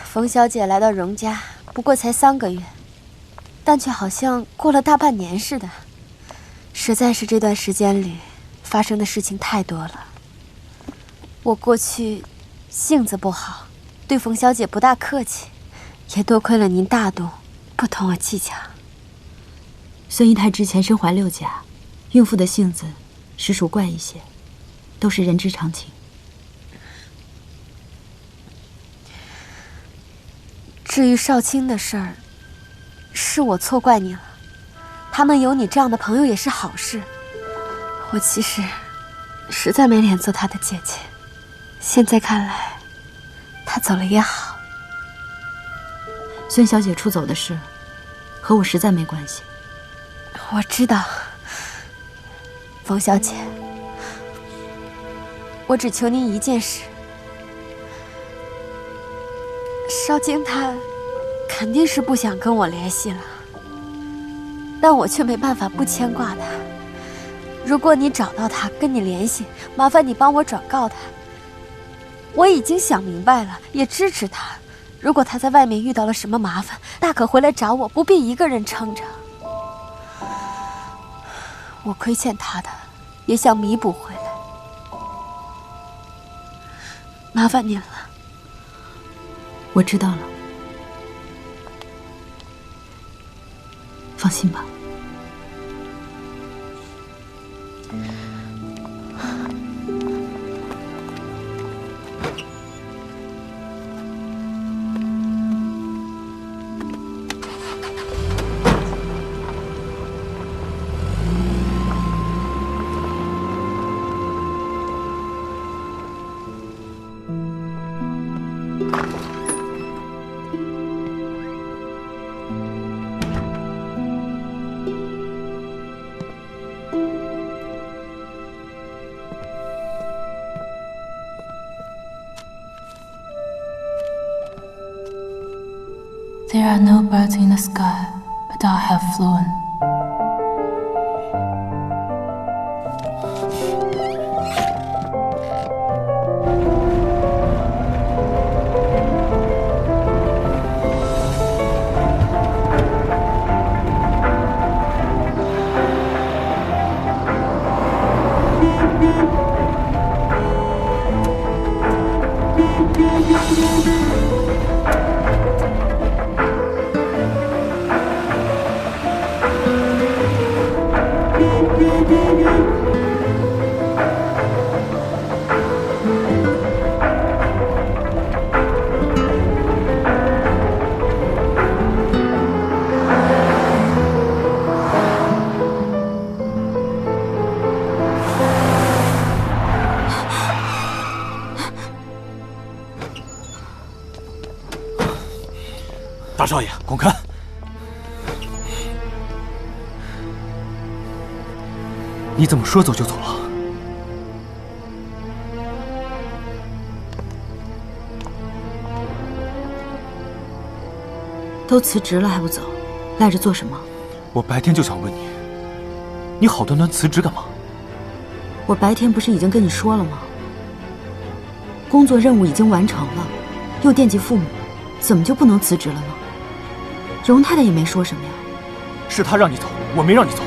冯小姐来到荣家不过才3个月，但却好像过了大半年似的。实在是这段时间里发生的事情太多了。我过去性子不好，对冯小姐不大客气，也多亏了您大度，不同我计较。孙姨太之前身怀6甲，孕妇的性子实属怪一些，都是人之常情。至于少卿的事儿，是我错怪你了。他们有你这样的朋友也是好事。我其实实在没脸做他的姐姐，现在看来，他走了也好。孙小姐出走的事，和我实在没关系。我知道，冯小姐，我只求您一件事。少卿他肯定是不想跟我联系了，但我却没办法不牵挂他。如果你找到他跟你联系，麻烦你帮我转告他。我已经想明白了，也支持他。如果他在外面遇到了什么麻烦，大可回来找我，不必一个人撑着。我亏欠他的，也想弥补回来。麻烦您了。我知道了，放心吧。There are no birds in the sky, but I have flown. 大少爷，滚开！你怎么说走就走了？都辞职了还不走，赖着做什么？我白天就想问你，你好端端辞职干嘛？我白天不是已经跟你说了吗？工作任务已经完成了，又惦记父母，怎么就不能辞职了呢？荣太太也没说什么呀。是她让你走，我没让你走。